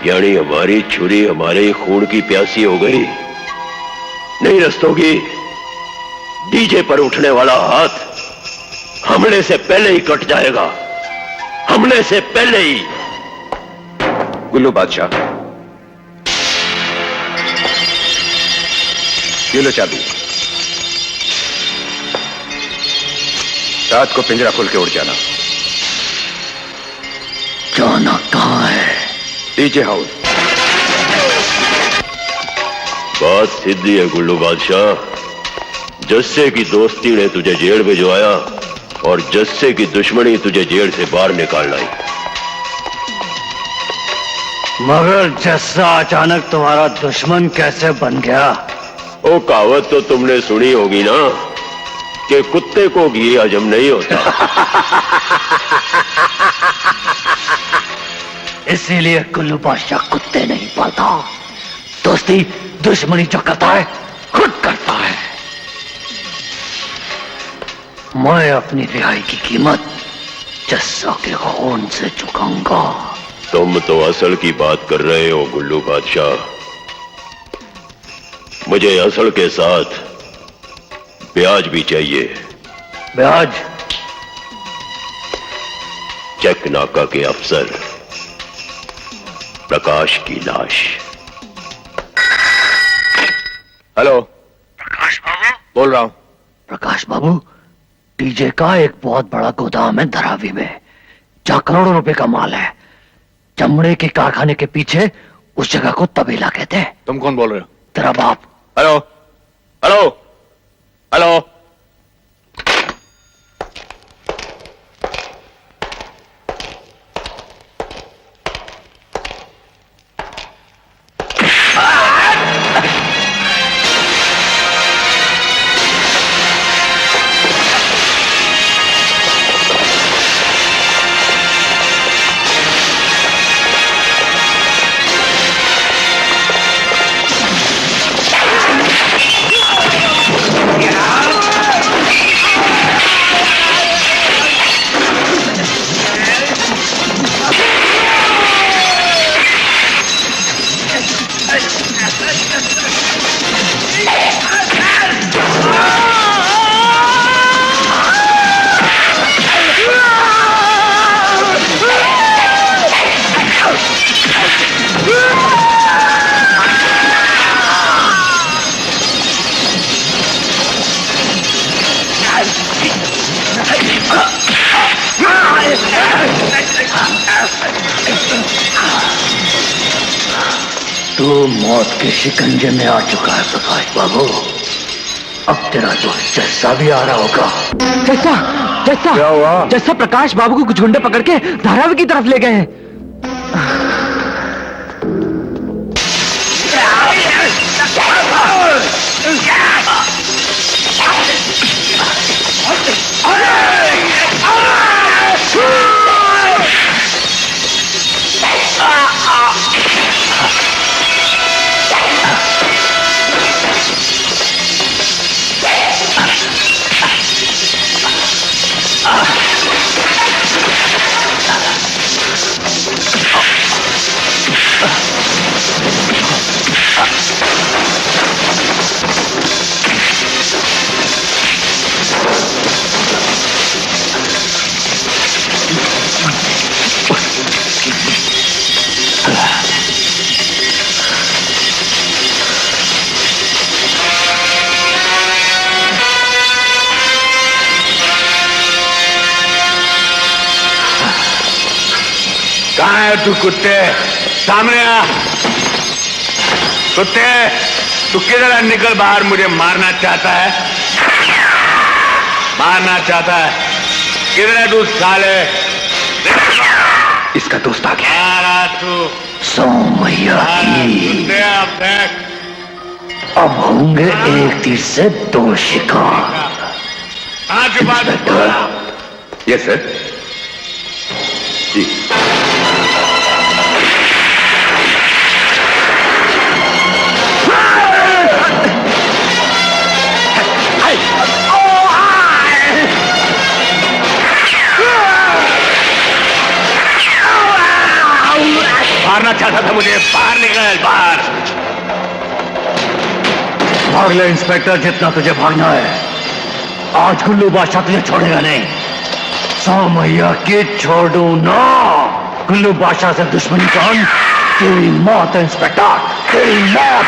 यानी हमारी छुरी हमारे खून की प्यासी हो गई। नहीं रस्तोगी, डीजे पर उठने वाला हाथ हमले से पहले ही कट जाएगा, हमले से पहले ही। गुल्लू बादशाह, ये लो चाबी। रात को पिंजरा खोल के उड़ जाना। जाना कहाँ है? DJ house. बात सीधी है गुल्लू बादशाह। जस्से की दोस्ती ने तुझे जेल भिजवाया और जस्से की दुश्मनी तुझे जेल से बाहर निकाल लाई। मगर जस्सा अचानक तुम्हारा दुश्मन कैसे बन गया? वो कहावत तो तुमने सुनी होगी ना कि कुत्ते को घी हजम नहीं होता। इसीलिए कुल्लू बादशाह कुत्ते नहीं पालता। दोस्ती दुश्मनी जो करता है खुद करता है। मैं अपनी रिहाई की कीमत जस्सा के खून से चुकाऊंगा। तुम तो असल की बात कर रहे हो गुल्लू बादशाह। मुझे असल के साथ ब्याज भी चाहिए। ब्याज? चेक नाका के अफसर प्रकाश की लाश। हेलो, प्रकाश बाबू बोल रहा हूं। प्रकाश बाबू, डीजे का एक बहुत बड़ा गोदाम है धरावी में, जहां करोड़ों रुपए का माल है। चमड़े के कारखाने के पीछे उस जगह को तबेला कहते हैं। तुम कौन बोल रहे हो? तेरा बाप। Hello hello hello. तू मौत के शिकंजे में आ चुका है प्रकाश बाबू। अब तेरा दोस्त जस्सा भी आ रहा होगा। जस्सा, जस्सा, क्या हुआ? जस्सा प्रकाश बाबू को कुछ गुंडे पकड़ के धारावी की तरफ ले गए हैं। कहाँ है तू कुत्ते? सामने आ। कुत्ते, तू किधर है? निकल बाहर। मुझे मारना चाहता है, मारना चाहता है। किधर है तू साले? इसका दोस्त आ गया। आ रहा तू। सोमैया की कुत्ते, अब देख। अब होंगे एक तीर से दो शिकार। कहाँ छुपा दे? Yes sir. जी। मारना चाहता था मुझे। बाहर निकल, बाहर। भाग ले इंस्पेक्टर, जितना तुझे भागना है। आज गुल्लू बादशाह तुझे छोड़ेगा नहीं। सोमैया की छोड़ू ना। गुल्लू बादशाह से दुश्मनी का अंत तेरी मौत है इंस्पेक्टर, तेरी मौत।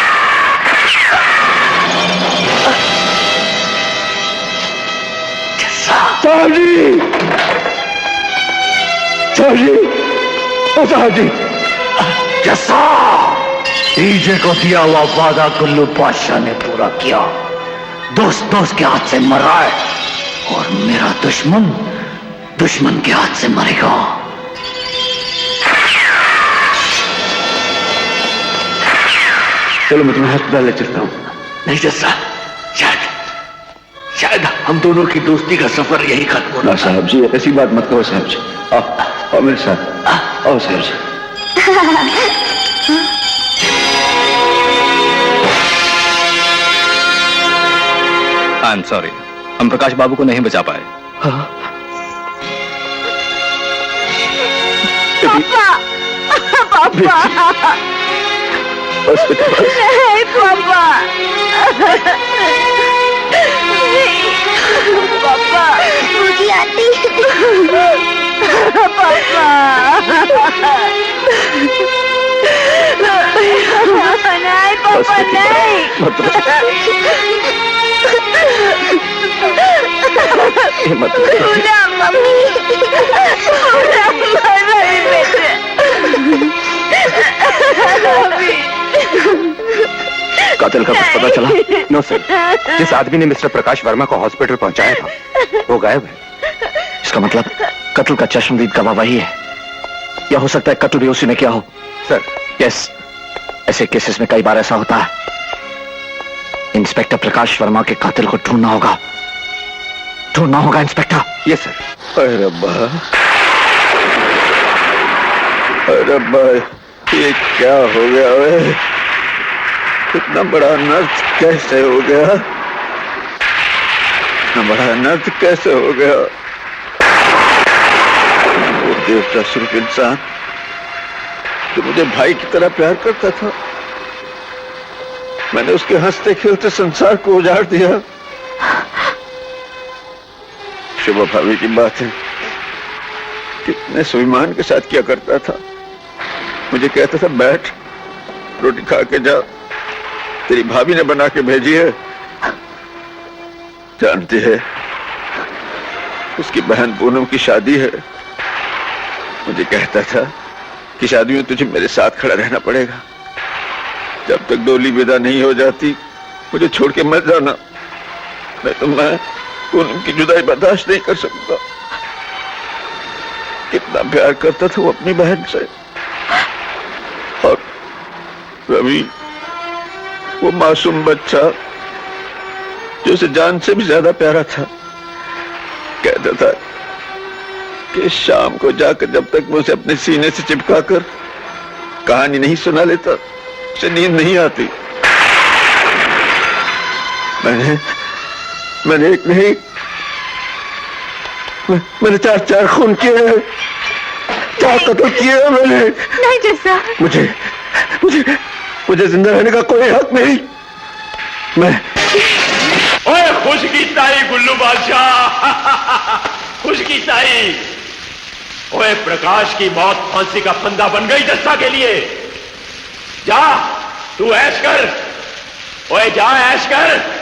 साहब जी, साहब जी, ओ साहब जी। जैसा डीजे को दिया हुआ वादा कुल्लू बादशाह ने पूरा किया। दोस्त दोस्त के हाथ से मरा है और मेरा दुश्मन दुश्मन के हाथ से मरेगा। चलो मैं तुम्हें अस्पताल ले चलता हूँ। नहीं जैसा, शायद हम दोनों की दोस्ती का सफर यही खत्म होना था। साहब जी ऐसी बात मत कहो साहब जी। आओ मेरे साथ, आओ साहब जी। आई एम सॉरी, हम प्रकाश बाबू को नहीं बचा पाए। पापा, पापा, नहीं पापा, पापा, मुझे आती पापा, नहीं पापा नहीं। पूरा मम्मी, पूरा मर रही बेटे। कातिल का कुछ पता चला? नो सर, जिस आदमी ने मिस्टर प्रकाश वर्मा को हॉस्पिटल पहुंचाया था वो गायब है। इसका मतलब कत्ल का चश्मदीद गवाह वही है, या हो सकता है कत्ल भी उसी ने किया हो। सर यस, ऐसे केसेस में कई बार ऐसा होता है। इंस्पेक्टर प्रकाश वर्मा के कातिल को ढूंढना होगा, ढूंढना होगा इंस्पेक्टर। Yes sir. अरे रब्बा, अरे रब्बा, ये क्या हो गया वे? इतना बड़ा अनर्थ कैसे हो गया? इतना बड़ा अनर्थ कैसे हो गया? वो देवता स्वरूप इंसान जो मुझे भाई की तरह प्यार करता था, मैंने उसके हंसते खेलते संसार को उजाड़ दिया। शुभ भावी की बात है, कितने स्वाभिमान के साथ किया करता था। मुझे कहता था बैठ रोटी खा के जा, तेरी भाभी ने बना के भेजी है। जानती है उसकी बहन पूनम की शादी है। मुझे कहता था कि शादी में तुझे मेरे साथ खड़ा रहना पड़ेगा, जब तक डोली विदा नहीं हो जाती मुझे छोड़ के मत जाना, नहीं तो मैं पूनम की जुदाई बर्दाश्त नहीं कर सकता। कितना प्यार करता था वो अपनी बहन से। और रवि, वो मासूम बच्चा जो उसे जान से भी ज्यादा प्यारा था, कहता था कि शाम को जाकर जब तक मैं उसे अपने सीने से चिपका कर कहानी नहीं सुना लेता उसे नींद नहीं आती। मैंने एक नहीं, मैंने चार खून किए हैं, 4 कत्ल किए हैं मैंने। नहीं जैसा, मुझे जिंदा रहने का कोई हक नहीं। मैं ओए खुश की ताई गुल्लू बादशाह, खुश की ताई। ओए प्रकाश की मौत फांसी का फंदा बन गई जस्सा के लिए। जा तू ऐश कर, ओए जा ऐश कर।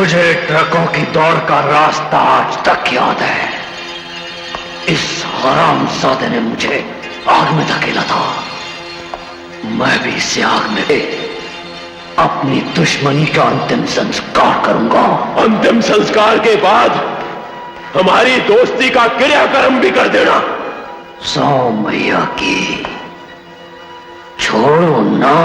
मुझे ट्रकों की दौड़ का रास्ता आज तक याद है। इस हरामजादे ने मुझे आग में धकेला था, मैं भी इसे आग में अपनी दुश्मनी का अंतिम संस्कार करूंगा। अंतिम संस्कार के बाद हमारी दोस्ती का क्रियाक्रम भी कर देना। सौ मैया की छोड़ो ना।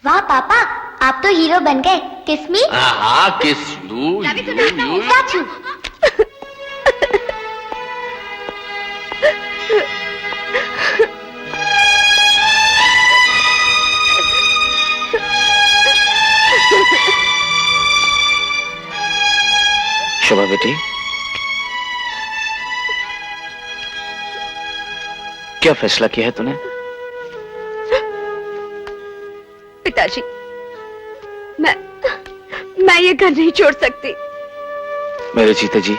वाह पापा, आप तो हीरो बन गए। किस मी? हाँ किस यू चाचू। शोभा बेटी, क्या फैसला किया है तूने? पिताजी, मैं मैं ये घर नहीं छोड़ सकती। मेरे जीते जी,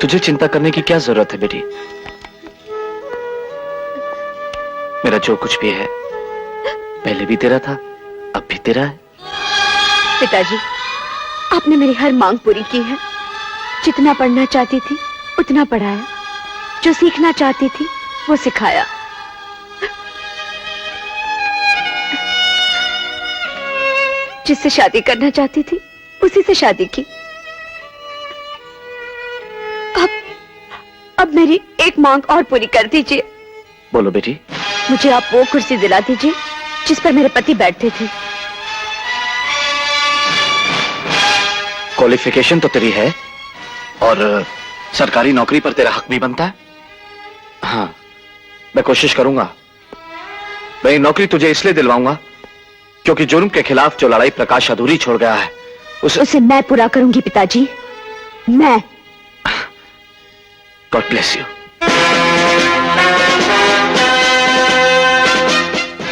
तुझे चिंता करने की क्या जरूरत है बेटी? मेरा जो कुछ भी है पहले भी तेरा था, अब भी तेरा है। पिताजी, आपने मेरी हर मांग पूरी की है। जितना पढ़ना चाहती थी उतना पढ़ाया, जो सीखना चाहती थी वो सिखाया। जिससे शादी करना चाहती थी उसी से शादी की। अब मेरी एक मांग और पूरी कर दीजिए। बोलो बेटी। मुझे आप वो कुर्सी दिला दीजिए जिस पर मेरे पति बैठते थे। क्वालिफिकेशन तो तेरी है और सरकारी नौकरी पर तेरा हक भी बनता है। हाँ, मैं कोशिश करूंगा। मैं ये नौकरी तुझे इसलिए दिलवाऊंगा क्योंकि जुर्म के खिलाफ जो लड़ाई प्रकाश अधूरी छोड़ गया है उसे मैं पूरा करूंगी पिताजी, मैं। God bless you.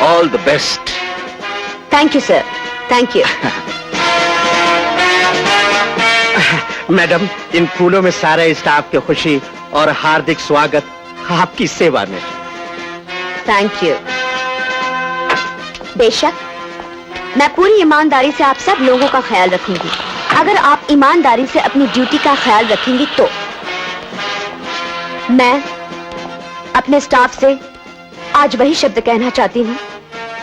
All the best. Thank you sir, thank you. Madam, इन फूलों में सारे स्टाफ की खुशी और हार्दिक स्वागत आपकी सेवा में। Thank you. बेशक मैं पूरी ईमानदारी से आप सब लोगों का ख्याल रखूंगी। अगर आप ईमानदारी से अपनी ड्यूटी का ख्याल रखेंगी तो मैं अपने स्टाफ से आज वही शब्द कहना चाहती हूँ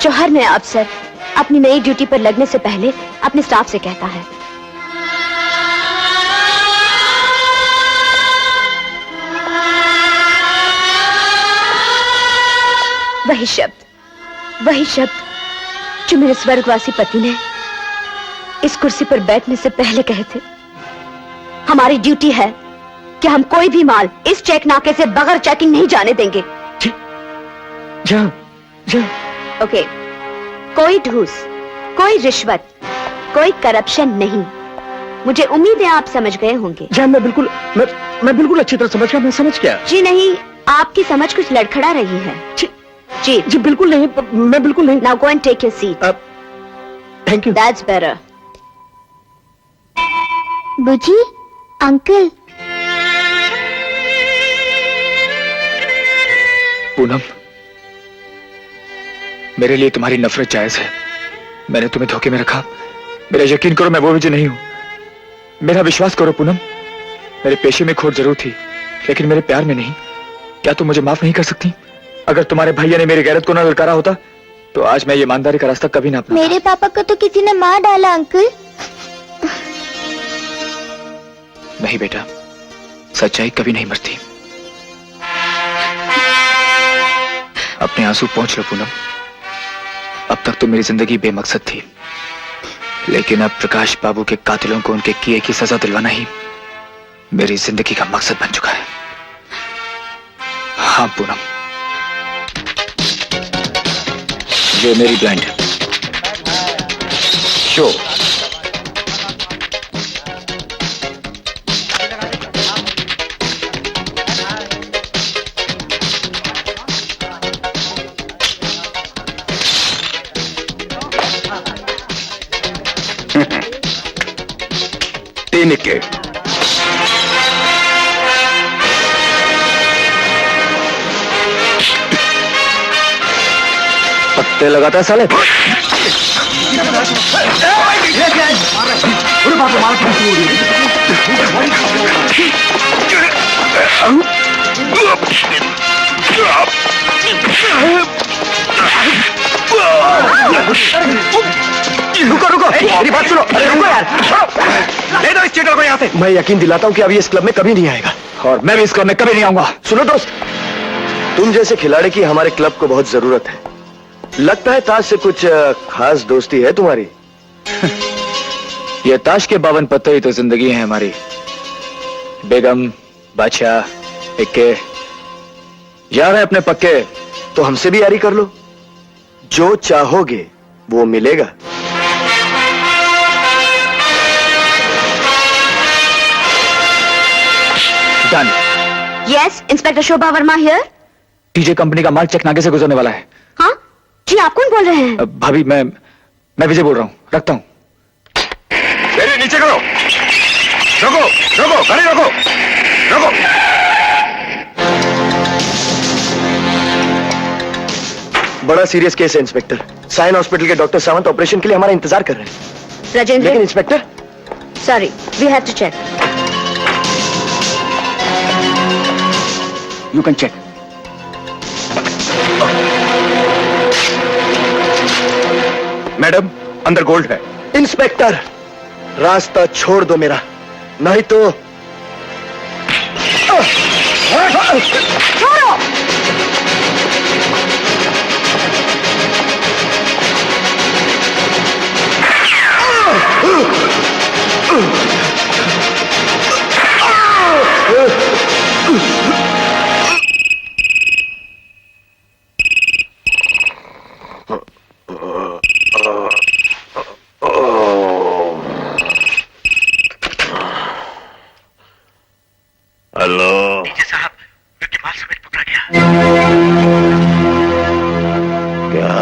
जो हर नया अफसर अपनी नई ड्यूटी पर लगने से पहले अपने स्टाफ से कहता है। वही शब्द जो मेरे स्वर्गवासी पति ने इस कुर्सी पर बैठने से पहले कहे थे। हमारी ड्यूटी है कि हम कोई भी माल इस चेक नाके से बगैर चेकिंग नहीं जाने देंगे। जा। ओके, कोई घूस, कोई रिश्वत, कोई करप्शन नहीं। मुझे उम्मीद है आप समझ गए होंगे। जी मैं बिल्कुल अच्छी तरह समझ गया। मैं समझ गया। जी नहीं, आपकी समझ कुछ लड़खड़ा रही है। जी बिल्कुल नहीं, मैं बिल्कुल नहीं। Now go and take your seat. Thank you. That's better. बुजी, अंकल। पूनम, मेरे लिए तुम्हारी नफरत जायज है। मैंने तुम्हें धोखे में रखा। मेरा यकीन करो, मैं वो विजय नहीं हूं। मेरा विश्वास करो पूनम, मेरे पेशे में खोट जरूर थी लेकिन मेरे प्यार में नहीं। क्या तुम मुझे माफ नहीं कर सकती? अगर तुम्हारे भैया ने मेरी गैरत को न ललकारा होता तो आज मैं ये ईमानदारी का रास्ता कभी ना अपनाता। मेरे पापा को तो किसी ने मार डाला अंकल। नहीं बेटा, सच्चाई कभी नहीं मरती। अपने आंसू पोंछ लो पूनम। अब तक तो मेरी जिंदगी बेमकसद थी लेकिन अब प्रकाश बाबू के कातिलों को उनके किए की सजा दिलवाना ही मेरी जिंदगी का मकसद बन चुका है। हाँ पूनम, ये मेरी ब्लाइंड है। शो। तीन के पत्ते लगाता है साले। रुको, मेरी बात सुनो। अरे रुको यार, ले दो इस चीटर को यहाँ से। मैं यकीन दिलाता हूँ कि अब ये इस क्लब में कभी नहीं आएगा। और मैं भी इस क्लब में कभी नहीं आऊंगा। सुनो दोस्त, तुम जैसे खिलाड़ी की हमारे क्लब को बहुत जरूरत है। लगता है ताश से कुछ खास दोस्ती है तुम्हारी। ये ताश के 52 पत्ते ही तो जिंदगी है हमारी। बेगम, बादशाह, इक्के, यार है अपने पक्के। तो हमसे भी यारी कर लो, जो चाहोगे वो मिलेगा। Done. Yes, inspector Shobha Verma here. TJ company का माल चेक नाके से गुजरने वाला है। हाँ जी, आप कौन बोल रहे हैं? भाभी, मैं विजय बोल रहा हूँ। रखता हूँ। तेरे पीछे करो। रोको रोको, गाड़ी रोको रोको। बड़ा सीरियस केस है इंस्पेक्टर। साइन हॉस्पिटल के डॉक्टर सावंत ऑपरेशन के लिए हमारा इंतजार कर रहे हैं। राजेंद्र, लेकिन inspector, sorry, we have to check. You can check. Madam, अंदर गोल्ड है। इंस्पेक्टर, रास्ता छोड़ दो मेरा, नहीं तो छोड़ो। हेलो साहब, विक्की माल समेत पकड़ा गया। क्या?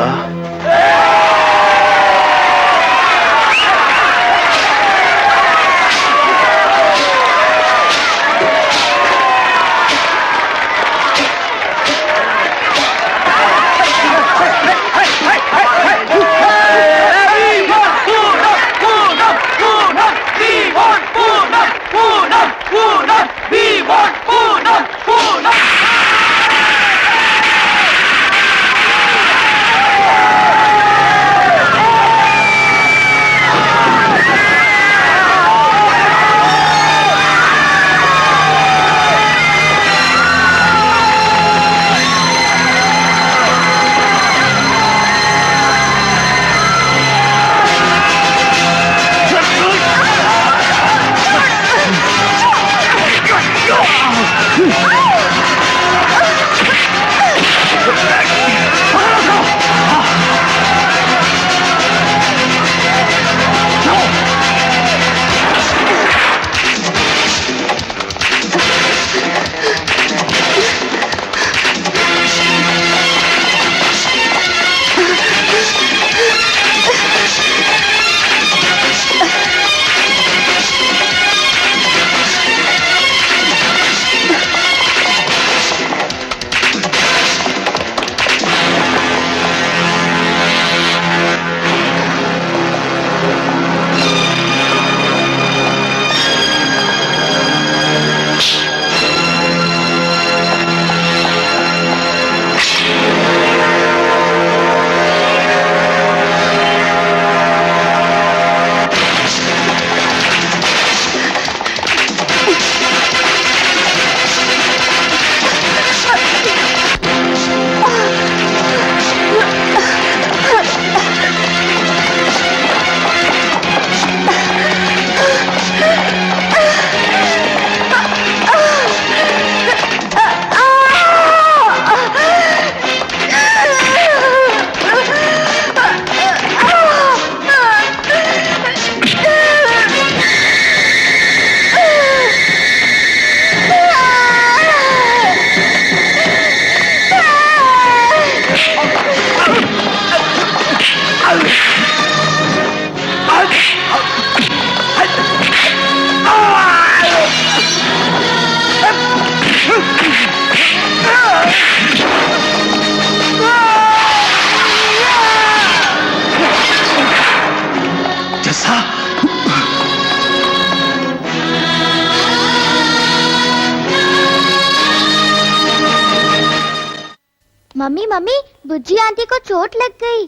मम्मी मम्मी, बुज्जी आंटी को चोट लग गई।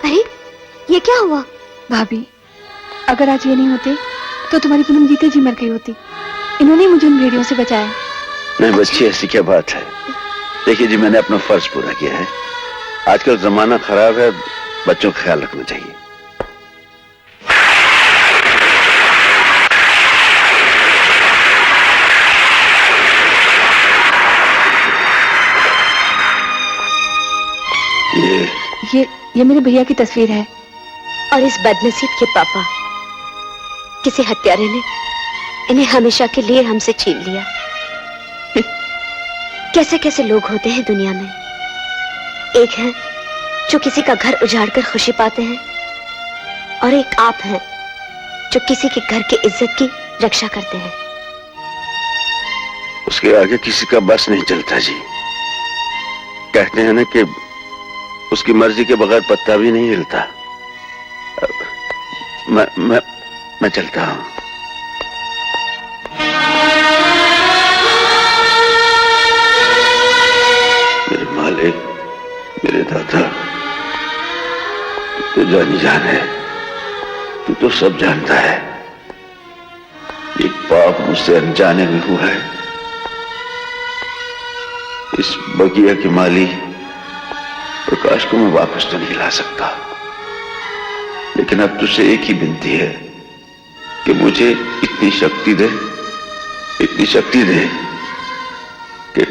अरे ये क्या हुआ? भाभी, अगर आज ये नहीं होते तो तुम्हारी पूनम जीते जी मर गई होती। इन्होंने मुझे उन भेड़ियों से बचाया। नहीं बच्ची, ऐसी क्या बात है। देखिए जी, मैंने अपना फर्ज पूरा किया है। आजकल जमाना खराब है, बच्चों का ख्याल रखना चाहिए। ये मेरे भैया की तस्वीर है। और इस बदनसीब के पापा, किसी हत्यारे ने इन्हें हमेशा के लिए हमसे छीन लिया। कैसे कैसे लोग होते हैं दुनिया में। एक है जो किसी का घर उजाड़कर खुशी पाते हैं, और एक आप हैं जो किसी के घर की इज्जत की रक्षा करते हैं। उसके आगे किसी का बस नहीं चलता जी। कहते हैं ना कि उसकी मर्जी के बगैर पत्ता भी नहीं हिलता। मैं चलता हूं। मेरे मालिक, मेरे दादा, तू तो जानी जान है, तू तो सब जानता है। ये पाप मुझसे अनजाने में हुआ है। इस बगिया के माली प्रकाश को मैं वापस तो नहीं ला सकता, लेकिन अब तुझसे एक ही विनती है कि मुझे इतनी शक्ति दे कि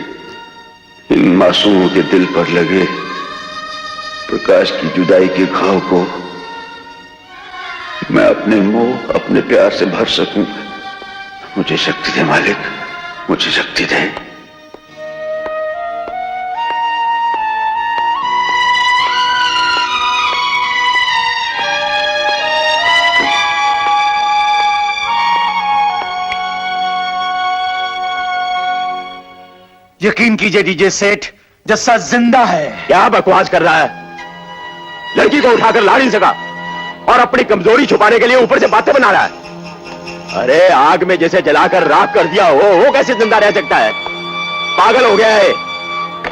इन मासूमों के दिल पर लगे प्रकाश की जुदाई के घाव को मैं अपने मोह, अपने प्यार से भर सकूं। मुझे शक्ति दे मालिक, मुझे शक्ति दे। यकीन कीजिए डीजे सेठ, जस्सा जिंदा है। क्या बकवास कर रहा है? लड़की को उठाकर ला नहीं सका और अपनी कमजोरी छुपाने के लिए ऊपर से बातें बना रहा है। अरे आग में जैसे जलाकर राख कर दिया हो, वो कैसे जिंदा रह सकता है? पागल हो गया है।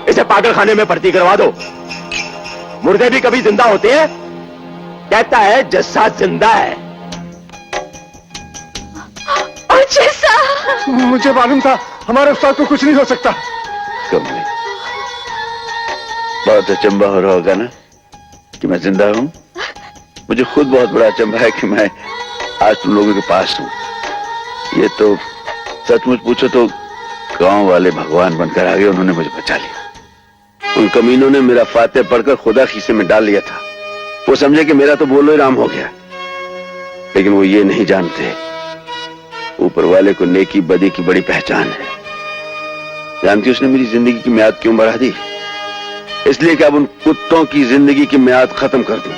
इसे पागल खाने में भर्ती करवा दो। मुर्दे भी कभी जिंदा होते हैं? कहता है जस्सा जिंदा है। और जस्सा, मुझे मालूम था हमारे उस्ताद को कुछ नहीं हो सकता। कमली, बहुत अचंभा हो रहा होगा ना कि मैं जिंदा हूं। मुझे खुद बहुत बड़ा अचंभा है कि मैं आज तुम लोगों के पास हूं। ये तो सचमुच पूछो तो गांव वाले भगवान बनकर आ गए। उन्होंने मुझे बचा लिया। उन कमीनों ने मेरा फाते पढ़कर खुदा खीसे में डाल लिया था। वो समझे कि मेरा तो बोलो ही राम हो गया, लेकिन वो ये नहीं जानते ऊपर वाले को नेकी बदी की बड़ी पहचान है। जानती उसने मेरी जिंदगी की म्याद क्यों बढ़ा दी? इसलिए कि अब उन कुत्तों की जिंदगी की म्याद खत्म कर दूं,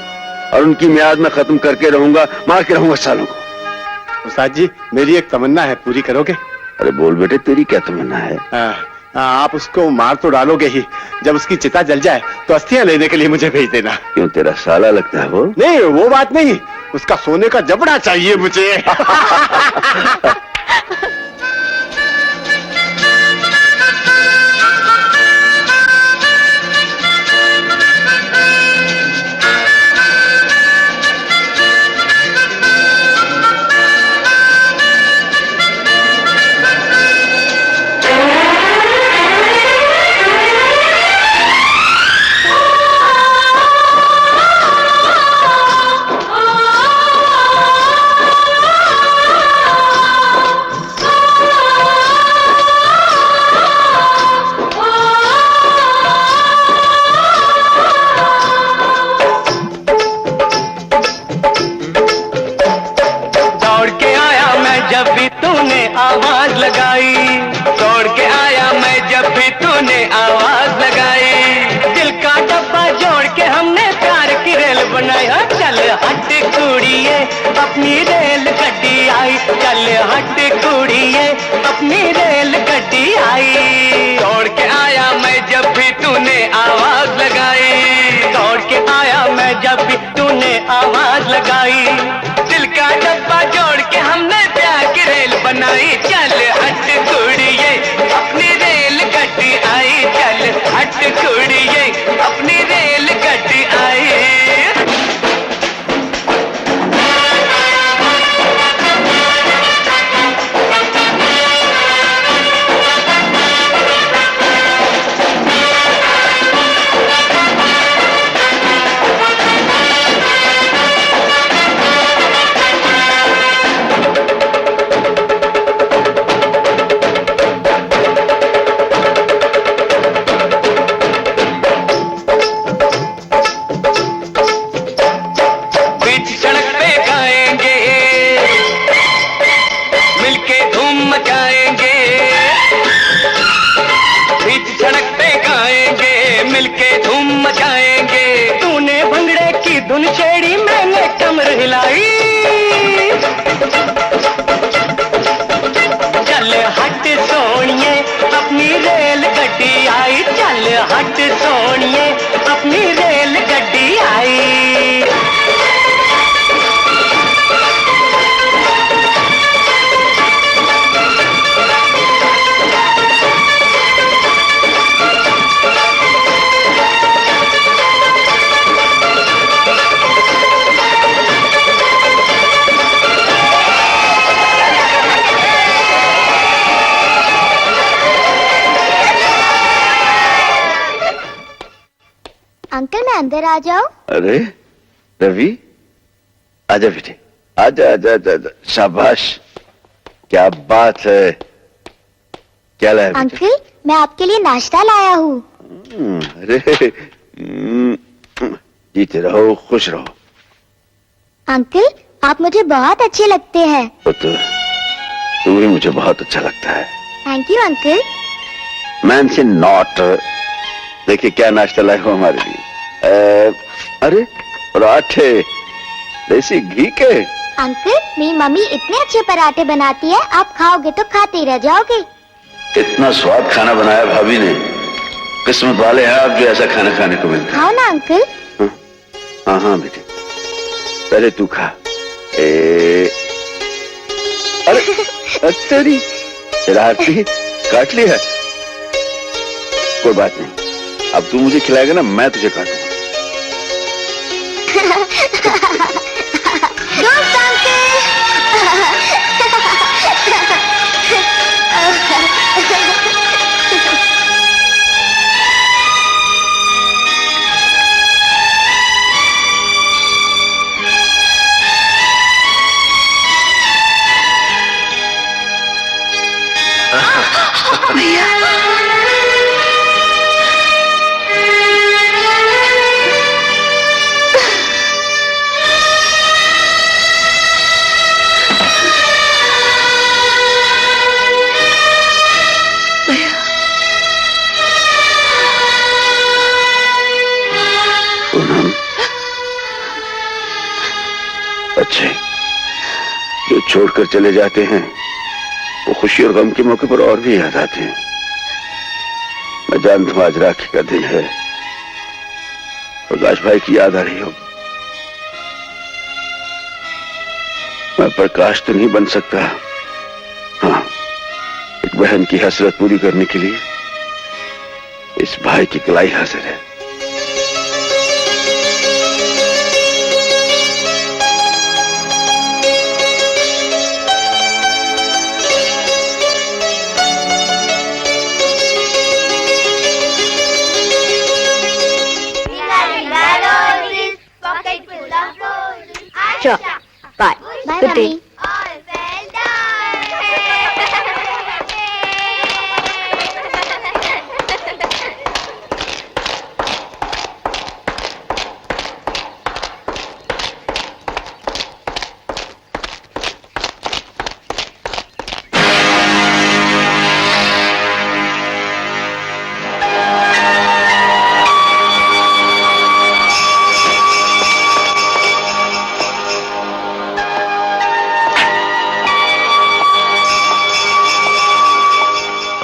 और उनकी म्याद में खत्म करके रहूंगा, मार के रहूंगा सालों को। उस्ताद जी, मेरी एक तमन्ना है, पूरी करोगे? अरे बोल बेटे, तेरी क्या तमन्ना है? आप उसको मार तो डालोगे ही, जब उसकी चिता जल जाए तो अस्थियां लेने के लिए मुझे भेज देना। क्यों, तेरा साला लगता है वो? नहीं, वो बात नहीं, उसका सोने का जबड़ा चाहिए मुझे। आवाज लगाई, दौड़ के आया मैं जब भी तूने आवाज लगाई। दिल का डब्बा जोड़ के हमने प्यार की रेल बनाई। चल हट कुड़िए अपनी रेल गड्डी आई, चल हट कुड़िए अपनी रेल गड्डी आई। दौड़ के आया मैं जब भी तूने आवाज लगाई, दौड़ के आया मैं जब भी तूने आवाज लगाई। दिल का डब्बा जोड़ के हमने प्यार की रेल बनाई। चल हट कुड़िए अपनी रेल गड्डी आई, चल हट कुड़िए अपनी रेल गड्डी आई। गड्डी आई, चल हट सोनिए अपनी रेल गड्डी आई। अंकल मैं अंदर आ जाऊं? अरे रवि, आजा बेटे, आजा आजा आजा आजा। शाबाश, क्या बात है। क्या लाया बेटे? अंकल मैं आपके लिए नाश्ता लाया हूँ। अरे जीते रहो, खुश रहो। अंकल आप मुझे बहुत अच्छे लगते हैं। तो तू भी मुझे बहुत अच्छा लगता है। Thank you uncle. मैन से नॉट। देखिए क्या नाश्ता लाए हो हमारे लिए। अरे पराठे देसी घी के। अंकल मेरी मम्मी इतने अच्छे पराठे बनाती है, आप खाओगे तो खाते ही रह जाओगे। इतना स्वाद खाना बनाया भाभी ने। किस्मत वाले हैं आप जो ऐसा खाना खाने को मिलता है। खाओ ना अंकल। हाँ हाँ बेटे, पहले तू खा। अरे तेरी शरारती, काट ली है। कोई बात नहीं, अब तू मुझे खिलाएगा ना, मैं तुझे काटूंगा। दोस्त अंकल। भैया अच्छे जो छोड़कर चले जाते हैं वो खुशी और गम के मौके पर और भी याद आते हैं। मैं जानता हूं आज राखी का दिन है, प्रकाश भाई की याद आ रही हो। मैं प्रकाश तो नहीं बन सकता, हाँ एक बहन की हसरत पूरी करने के लिए इस भाई की कलाई हाजिर है। Sure. Bye. Bye, Good day. Mommy.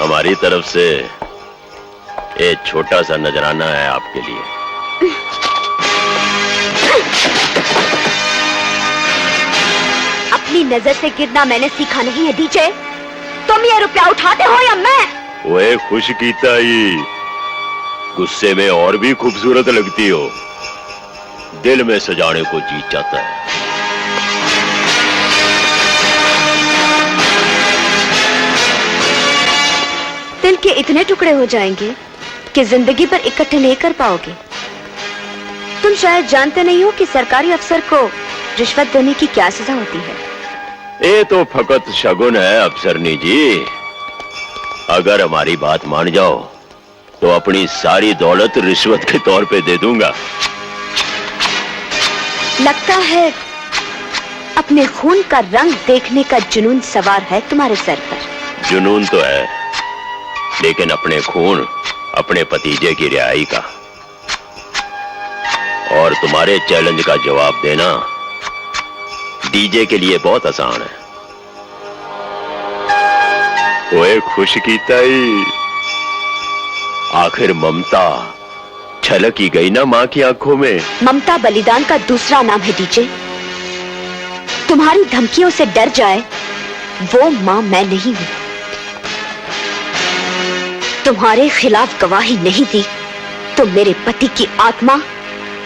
हमारी तरफ से एक छोटा सा नजराना है आपके लिए। अपनी नजर से गिरना मैंने सीखा नहीं है डीजे। तुम ये रुपया उठाते हो या मैं? ओए खुश कीता ही, गुस्से में और भी खूबसूरत लगती हो, दिल में सजाने को जी चाहता है। दिल के इतने टुकड़े हो जाएंगे कि जिंदगी पर इकट्ठे नहीं कर पाओगे। तुम शायद जानते नहीं हो कि सरकारी अफसर को रिश्वत देने की क्या सजा होती है। ये तो फकत शगुन है अफसरनी जी। अगर हमारी बात मान जाओ तो अपनी सारी दौलत रिश्वत के तौर पे दे दूंगा। लगता है अपने खून का रंग देखने का जुनून सवार है तुम्हारे सर पर। जुनून तो है, लेकिन अपने खून, अपने भतीजे की रिहाई का और तुम्हारे चैलेंज का जवाब देना डीजे के लिए बहुत आसान है। ओए खुश कीता ही, आखिर ममता छलक ही गई ना माँ की आंखों में। ममता बलिदान का दूसरा नाम है डीजे। तुम्हारी धमकियों से डर जाए वो माँ मैं नहीं हूं। तुम्हारे खिलाफ गवाही नहीं दी तो मेरे पति की आत्मा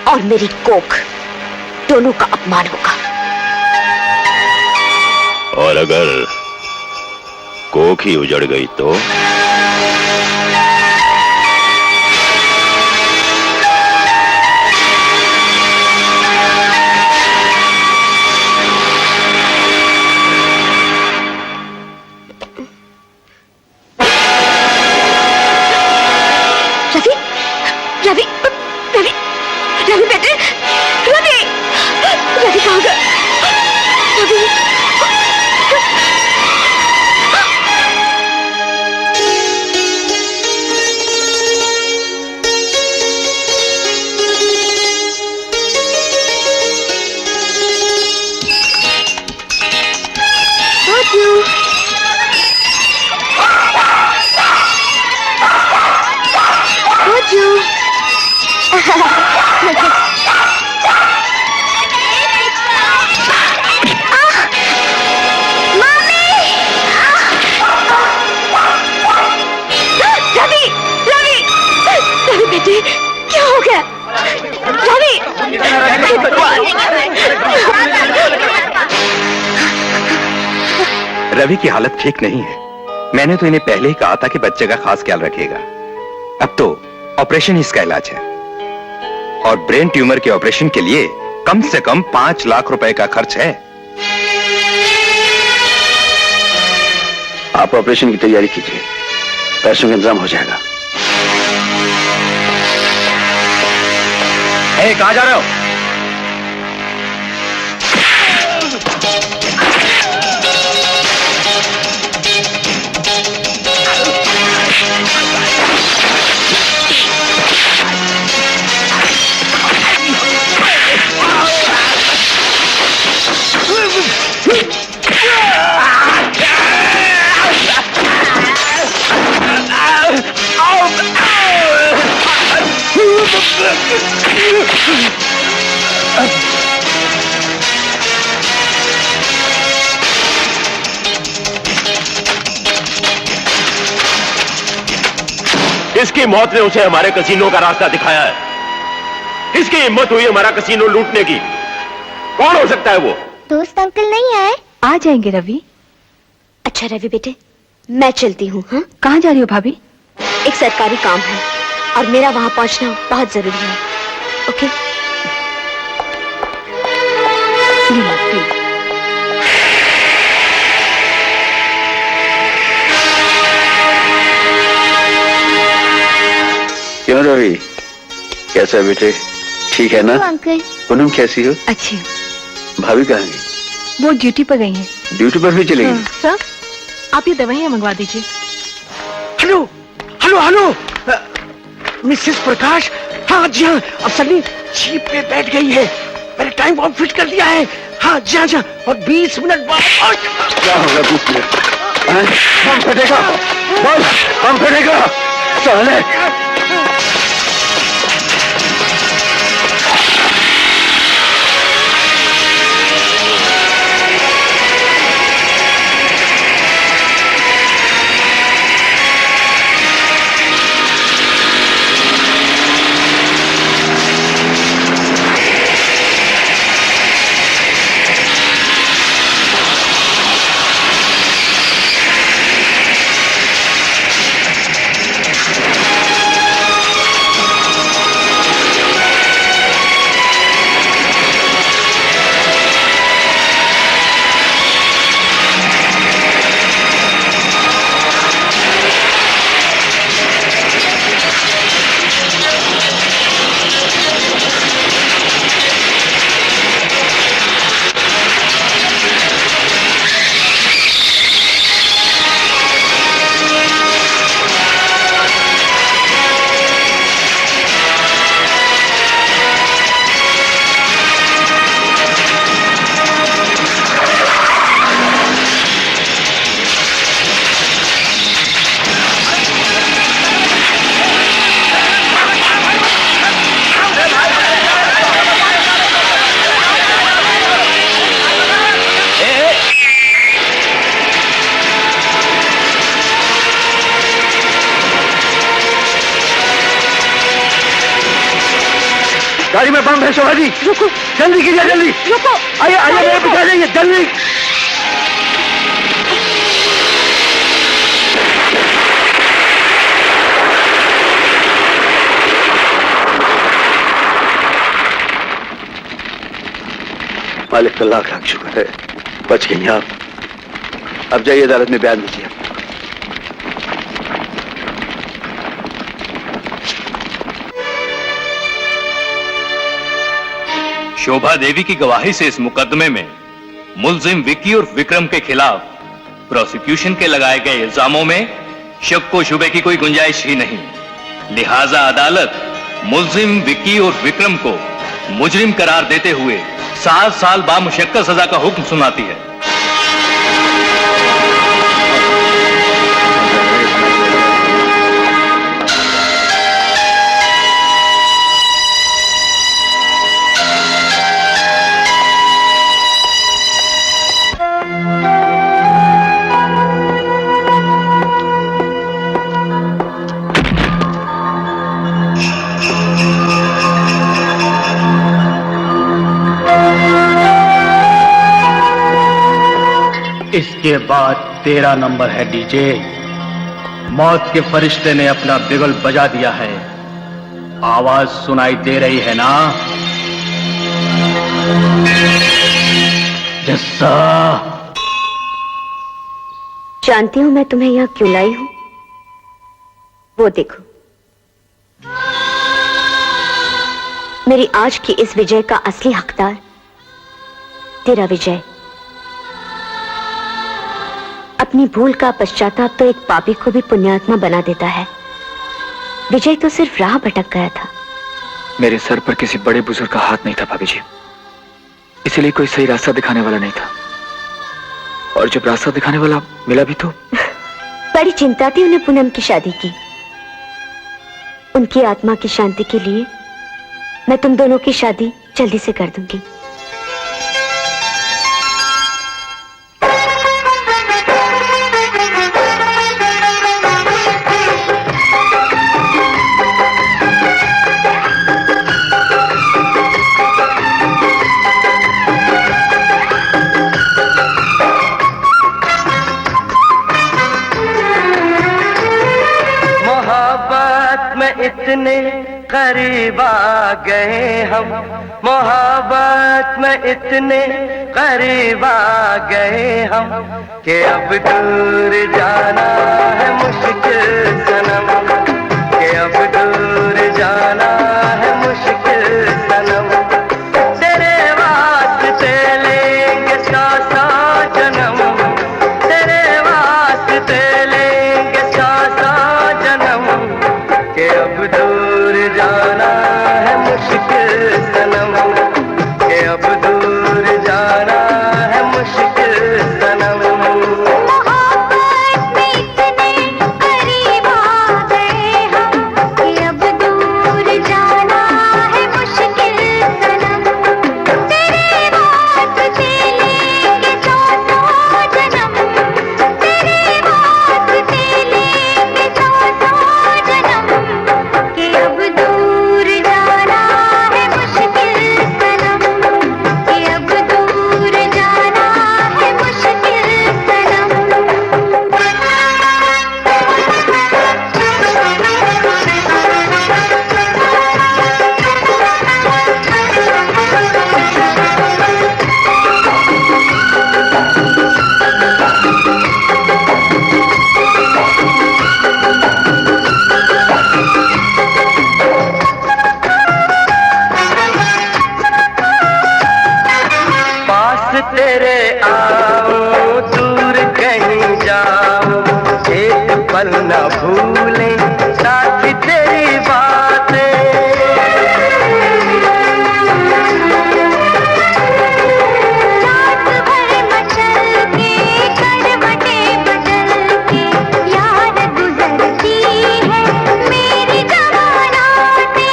और मेरी कोख दोनों का अपमान होगा। और अगर कोख ही उजड़ गई तो? रवि, रवि, रवि बेटे, रवि, रवि कहाँ गया? रवि, क्या हो गया? रवि! रवि की हालत ठीक नहीं है। मैंने तो इन्हें पहले ही कहा था कि बच्चे का खास ख्याल रखिएगा। अब तो ऑपरेशन ही इसका इलाज है और ब्रेन ट्यूमर के ऑपरेशन के लिए कम से कम 5 लाख रुपए का खर्च है। आप ऑपरेशन की तैयारी कीजिए, पैसों का इंतजाम हो जाएगा। कहां जा रहे हो? इसकी मौत ने उसे हमारे कसीनो का रास्ता दिखाया है। इसकी हिम्मत हुई हमारा कसीनो लूटने की। कौन हो सकता है वो? दोस्त अंकल नहीं आए? आ जाएंगे रवि। अच्छा रवि बेटे, मैं चलती हूँ। हाँ, कहाँ जा रही हो भाभी? एक सरकारी काम है और मेरा वहां पहुंचना बहुत जरूरी है। ओके? क्यों रवि, कैसा है बेटे? ठीक है ना? अंकल। पूनम कैसी हो? अच्छी। भाभी कहाँ गई? वो ड्यूटी पर गई हैं। ड्यूटी पर भी चलेगी? सर, आप ये दवाइयाँ मंगवा दीजिए। हेलो हेलो हेलो, मिसेस प्रकाश। हाँ जी हाँ, अब सन्नी जीप पे बैठ गई है। मैंने टाइम बॉम्ब फिट कर दिया है। हाँ जी हाँ जी हाँ, और 20 मिनट बाद क्या होगा? 20 मिनट बम फटेगा, बम फटेगा साले। गाड़ी में बम है शोभा जी। रुको, जल्दी कीजिए, जल्दी रुको। आइए आइए, मेरे पीछे आ जाइए जल्दी। मालिक का लाख लाख शुक्र है, बच गई आप। अब जाइए अदालत में बयान दीजिए। शोभा देवी की गवाही से इस मुकदमे में मुलजिम विक्की और विक्रम के खिलाफ प्रोसिक्यूशन के लगाए गए इल्जामों में शक को शुबे की कोई गुंजाइश ही नहीं। लिहाजा अदालत मुलजिम विक्की और विक्रम को मुजरिम करार देते हुए 7 साल बामुशक्कत सजा का हुक्म सुनाती है। इसके बाद 13 नंबर है डीजे। मौत के फरिश्ते ने अपना बिगुल बजा दिया है। आवाज सुनाई दे रही है ना? जस्सा। जानती हूं मैं तुम्हें यहां क्यों लाई हूं। वो देखो, मेरी आज की इस विजय का असली हकदार तेरा विजय। अपनी भूल का पश्चाताप तो एक पापी को भी पुण्यात्मा बना देता है। विजय तो सिर्फ राह भटक गया था। मेरे सर पर किसी बड़े बुजुर्ग का हाथ नहीं था भाभी जी, इसीलिए कोई सही रास्ता दिखाने वाला नहीं था। और जब रास्ता दिखाने वाला मिला भी तो बड़ी चिंता थी उन्हें पूनम की शादी की। उनकी आत्मा की शांति के लिए मैं तुम दोनों की शादी जल्दी से कर दूंगी। इतने करीब आ गए हम, मोहब्बत में इतने करीब आ गए हम कि अब दूर जाना है मुश्किल सनम, कि अब दूर जाना है मुश्किल सनम। तेरे वास्ते लेंगे 100 जन्म, तेरे वास्ते लेंगे 100 जन्म, कि अब दूर जाना है मुश्किल सनम, कि अब दूर जाना है मुश्किल सनम। मोहब्बत में इतने करीब आ गए हम कि अब दूर जाना है मुश्किल सनम। तेरे वास्ते लेंगे 100 जन्म, तेरे वास्ते लेंगे 100 जन्म, कि अब दूर जाना है मुश्किल सनम, कि अब दूर जाना है मुश्किल सनम। पास तेरे आओ दूर कहीं जाओ, एक पल न भूले साथ तेरी बातें। रात भर मचल के करवटें बदल के याद गुजरती है मेरी जवानाते।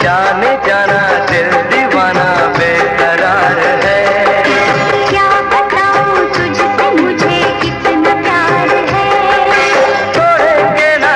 जाने जाना दिल दीवाना बेकरार है, क्या बताऊं तुझसे मुझे कितना प्यार है। छोड़ेंगे ना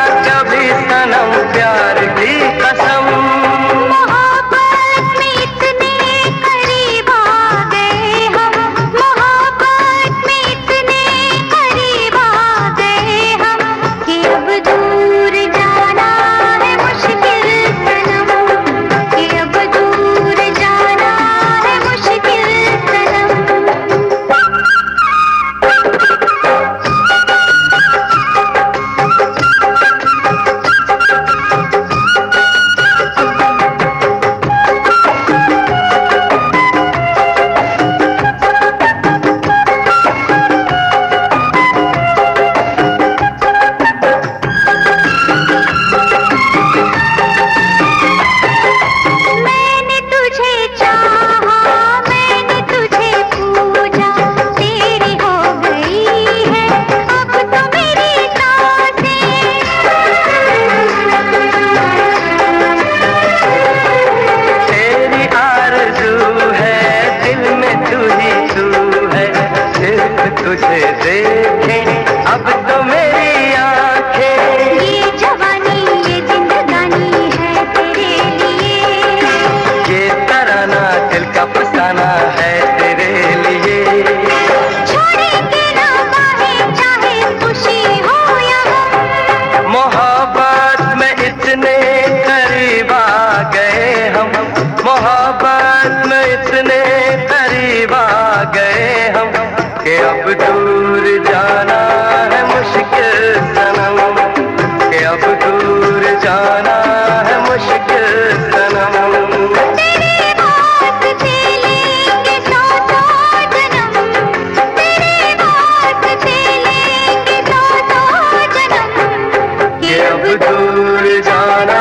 दूर जाना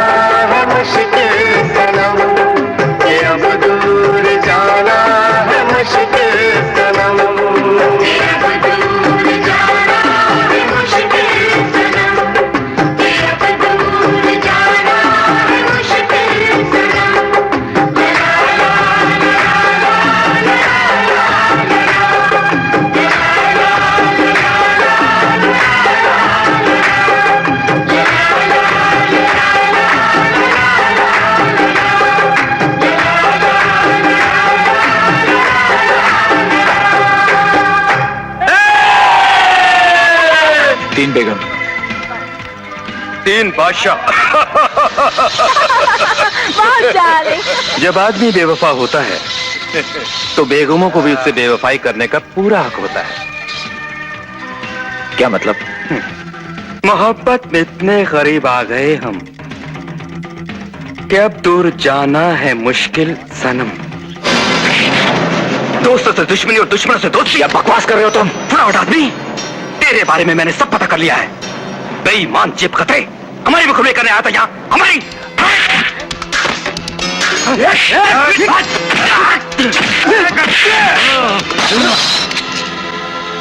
है मुश्किल सनम, ये अब दूर जाना है मुश्किल सनम, ये अब दूर जाना है मुश्किल सनम, ये अब दूर जाना है मुश्किल सनम। तीन बेगम, तीन बादशाह। जब आदमी बेवफा होता है तो बेगमों को भी उससे बेवफाई करने का पूरा हक होता है। क्या मतलब? मोहब्बत में इतने करीब आ गए हम कि अब दूर जाना है मुश्किल सनम। दोस्तों से दुश्मनी और दुश्मनों से दोस्ती। अब बकवास कर रहे हो तुम फटाफट आदमी। तेरे बारे में मैंने सब पता कर लिया है। बेईमान चिप खतरे हमारी मुखबिरी करने आया था यहाँ। हमारी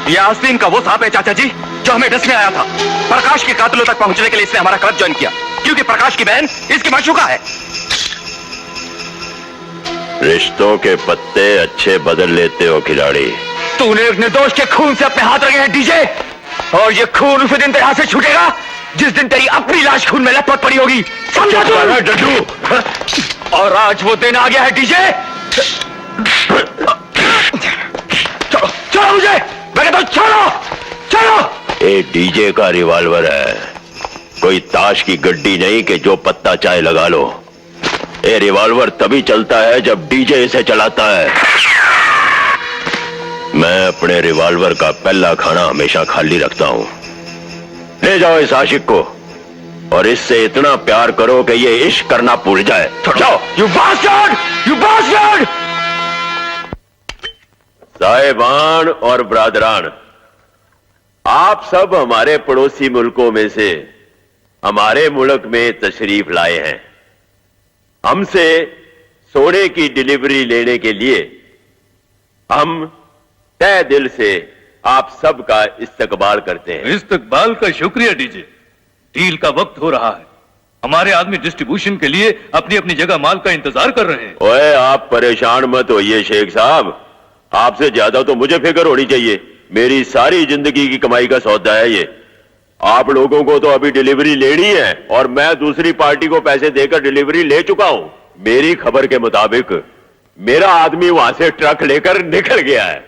ये आस्तीन का वो सांप है चाचा जी जो हमें डसने आया था। प्रकाश के कातिलों तक पहुंचने के लिए इसने हमारा क्लब ज्वाइन किया क्योंकि प्रकाश की बहन इसकी माशूका है। रिश्तों के पत्ते अच्छे बदल लेते हो खिलाड़ी। तूने एक निर्दोष के खून से अपने हाथ रखे हैं डीजे, और ये खून उसी दिन तेरे हाथ से छूटेगा जिस दिन तेरी अपनी लाश खून में लथपथ पड़ी होगी। समझा तू? डड्डू। और आज वो दिन आ गया है डीजे। चलो चलो मुझे, मैं कहता हूं चलो चलो। ये डीजे का रिवॉल्वर है, कोई ताश की गड्डी नहीं कि जो पत्ता चाहे लगा लो। ये रिवॉल्वर तभी चलता है जब डीजे इसे चलाता है। मैं अपने रिवॉल्वर का पहला खाना हमेशा खाली रखता हूं। ले जाओ इस आशिक को और इससे इतना प्यार करो कि ये इश्क करना भूल जाए। जाओ। You bastard, you bastard. साहिबान और ब्रादरान, आप सब हमारे पड़ोसी मुल्कों में से हमारे मुल्क में तशरीफ लाए हैं। हमसे सोने की डिलीवरी लेने के लिए हम तहे दिल से आप सबका इस्तकबाल करते हैं। इस्तकबाल का शुक्रिया डीजे। डील का वक्त हो रहा है, हमारे आदमी डिस्ट्रीब्यूशन के लिए अपनी अपनी जगह माल का इंतजार कर रहे हैं। ओए आप परेशान मत होइए शेख साहब, आपसे ज्यादा तो मुझे फिक्र होनी चाहिए। मेरी सारी जिंदगी की कमाई का सौदा है ये। आप लोगों को तो अभी डिलीवरी लेनी है और मैं दूसरी पार्टी को पैसे देकर डिलीवरी ले चुका हूं। मेरी खबर के मुताबिक मेरा आदमी वहां से ट्रक लेकर निकल गया है।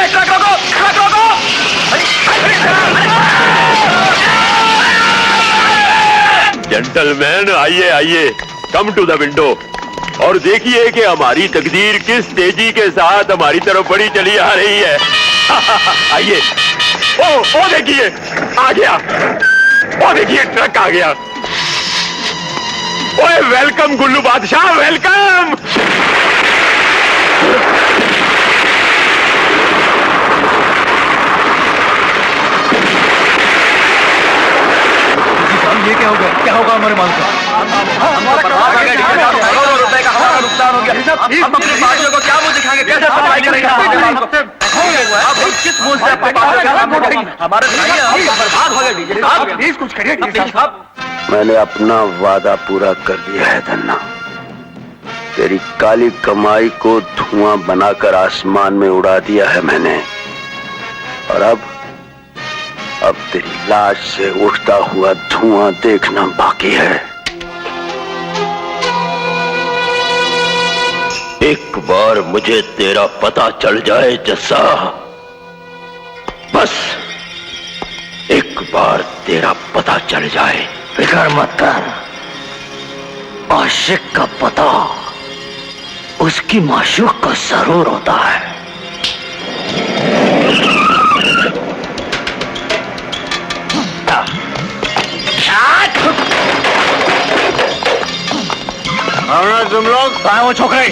ट्रक रोको, ट्रक रोको। जेंटलमैन आइए आइए, कम टू द विंडो और देखिए कि हमारी तकदीर किस तेजी के साथ हमारी तरफ बढ़ी चली आ रही है। आइए। ओ देखिए आ गया, ओ देखिए ट्रक आ गया। ओए वेलकम गुल्लू बादशाह, वेलकम। ये क्या होगा? क्या होगा हमारे माल का? करोड़ों रुपए का हमारा नुकसान हो गया। हम अपनी पार्टियों को क्या मुंह दिखाएंगे? कैसे सफाई करेंगे? आप किस मुंह से अपने हमारे बर्बाद हो गए। प्लीज कुछ करिए डीजे साहब। मैंने अपना वादा पूरा कर दिया है धन्ना। तेरी काली कमाई को धुआं बनाकर आसमान में उड़ा दिया है मैंने, और अब तेरी लाश से उठता हुआ धुआं देखना बाकी है। एक बार मुझे तेरा पता चल जाए जस्सा, बस एक बार तेरा पता चल जाए। फिक्र मत कर, आशिक का पता उसकी माशूक को जरूर होता है। तुम लोग वो छोकरे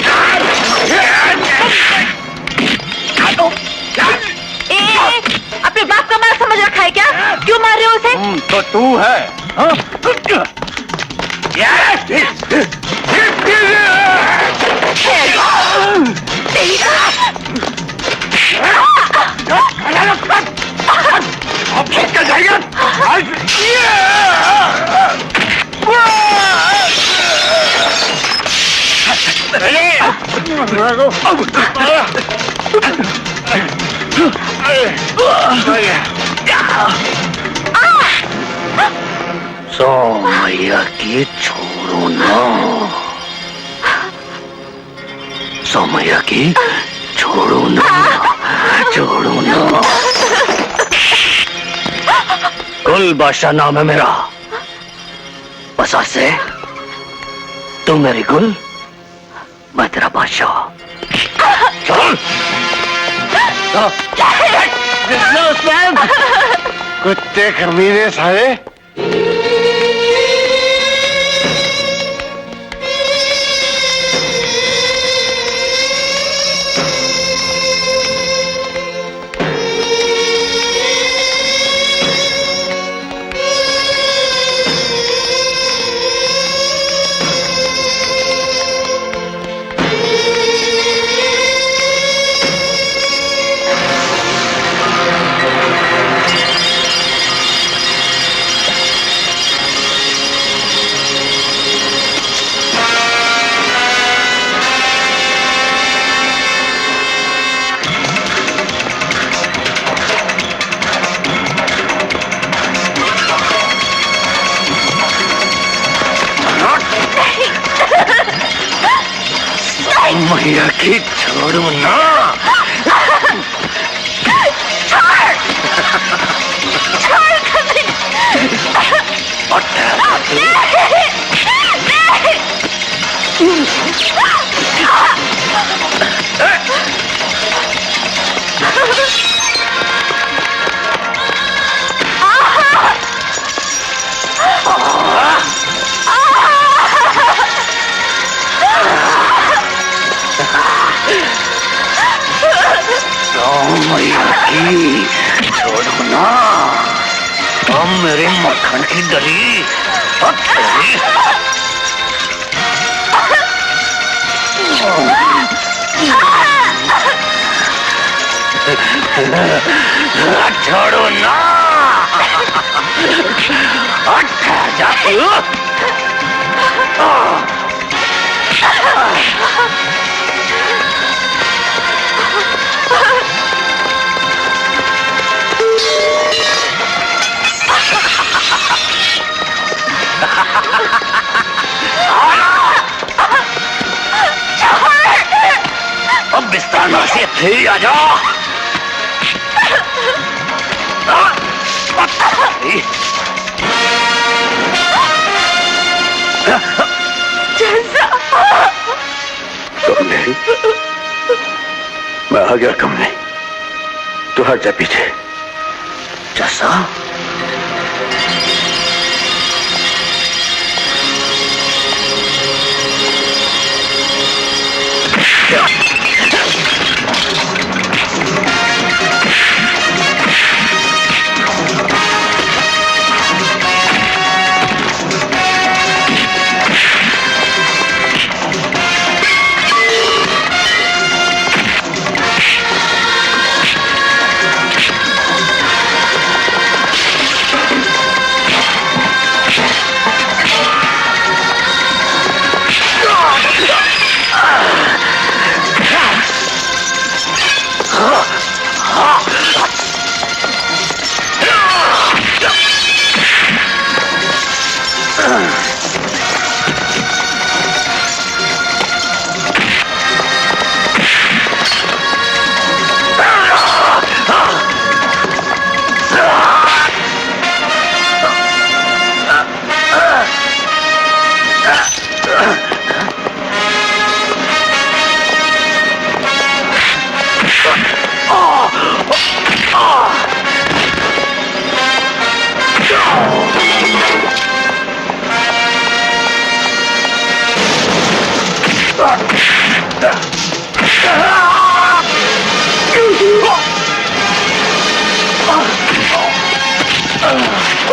अपने बाप का माल समझ रखा है क्या? क्यों मार रहे हो उसे? तो तू है हाँ? सोमैया की छोड़ो ना, सोमैया की छोड़ो ना, छोड़ो ना। गुल बादशाह नाम है मेरा। बस आज से तू मेरी गुल, मैं तेरा बादशाह। चल कुत्ते कमीने सारे। मैया की छोड़ो ना। मैया की छोड़ो ना, तुम मेरे मक्खन की डली। छोड़ो ना, जाती हूँ। अब बिस्तार से फिर आ जाओ। कमले, मैं आ गया। कमले, तू हट जा पीछे। जैसा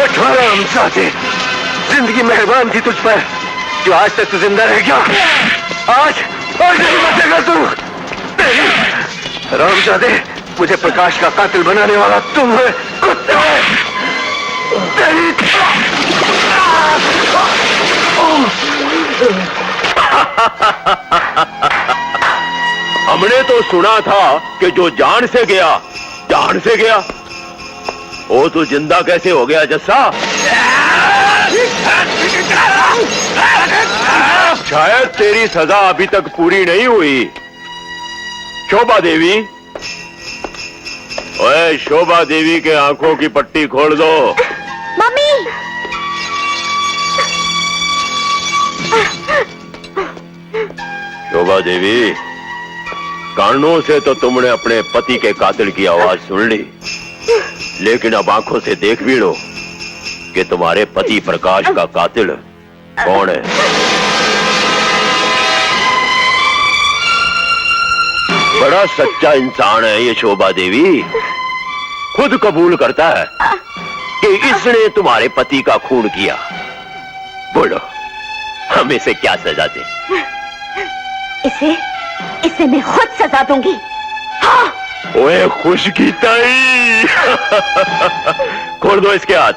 उठ हरामजादे, जिंदगी मेहरबान थी तुझ पर, जो आज तक तू जिंदा रह गया। आज नहीं बचेगा तू। हरामजादे, मुझे प्रकाश का कातिल बनाने वाला तुम है, कुत्ते। हमने तो सुना था कि जो जान से गया जान से गया, वो तो जिंदा कैसे हो गया जस्सा? शायद तेरी सजा अभी तक पूरी नहीं हुई। शोभा देवी, ओए शोभा देवी के आंखों की पट्टी खोल दो। मम्मी, शोभा देवी, कानों से तो तुमने अपने पति के कातिल की आवाज सुन ली, लेकिन अब आंखों से देख भी लो कि तुम्हारे पति प्रकाश का कातिल कौन है। बड़ा सच्चा इंसान है ये शोभा देवी, खुद कबूल करता है कि इसने तुम्हारे पति का खून किया। बोलो, हम इसे क्या सजा दें? इसे मैं खुद सजा दूंगी। हाँ। ओए खुश की ताई, खोल दो इसके हाथ।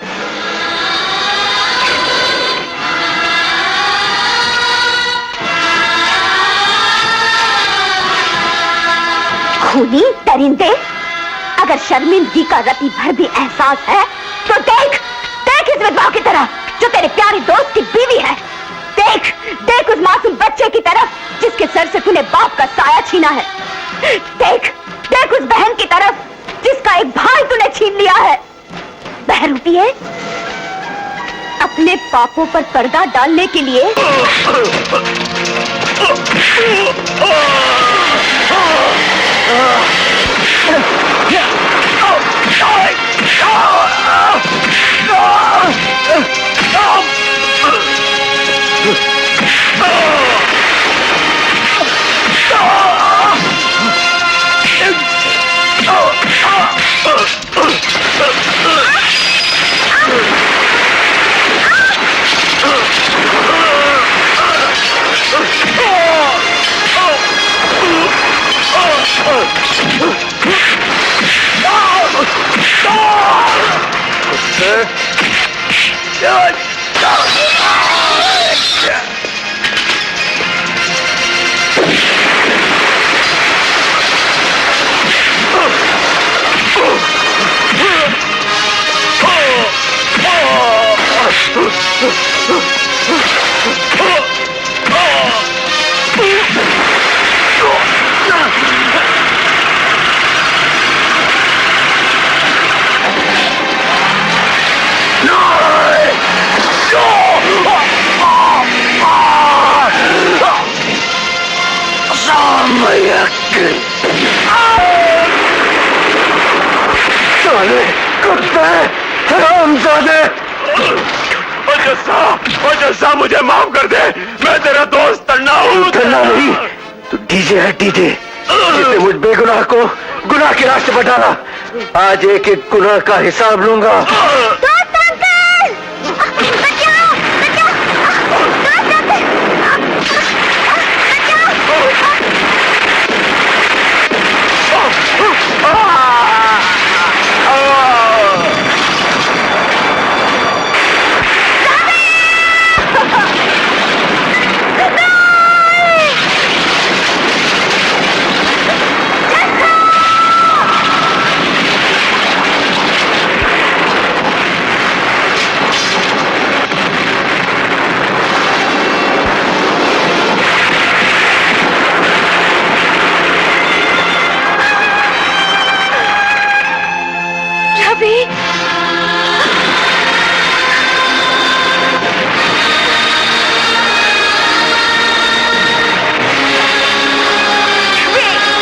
खूनी दरिंदे, अगर शर्मिंदगी का रति भर भी एहसास है तो देख इस विधवा की तरह जो तेरे प्यारे दोस्त की बीवी है। देख उस मासूम बच्चे की तरफ जिसके सर से तूने बाप का साया छीना है। देख उस बहन की तरफ जिसका एक भाई तूने छीन लिया है। बहरूपी है, अपने पापों पर पर्दा डालने के लिए जस्सा, मुझे माफ कर दे, मैं तेरा दोस्त तन्ना हूँ। तन्ना नहीं, तू डीजे है, डीजे जिसने मुझ बेगुनाह को गुनाह के रास्ते पर डाला। आज एक एक गुनाह का हिसाब लूंगा।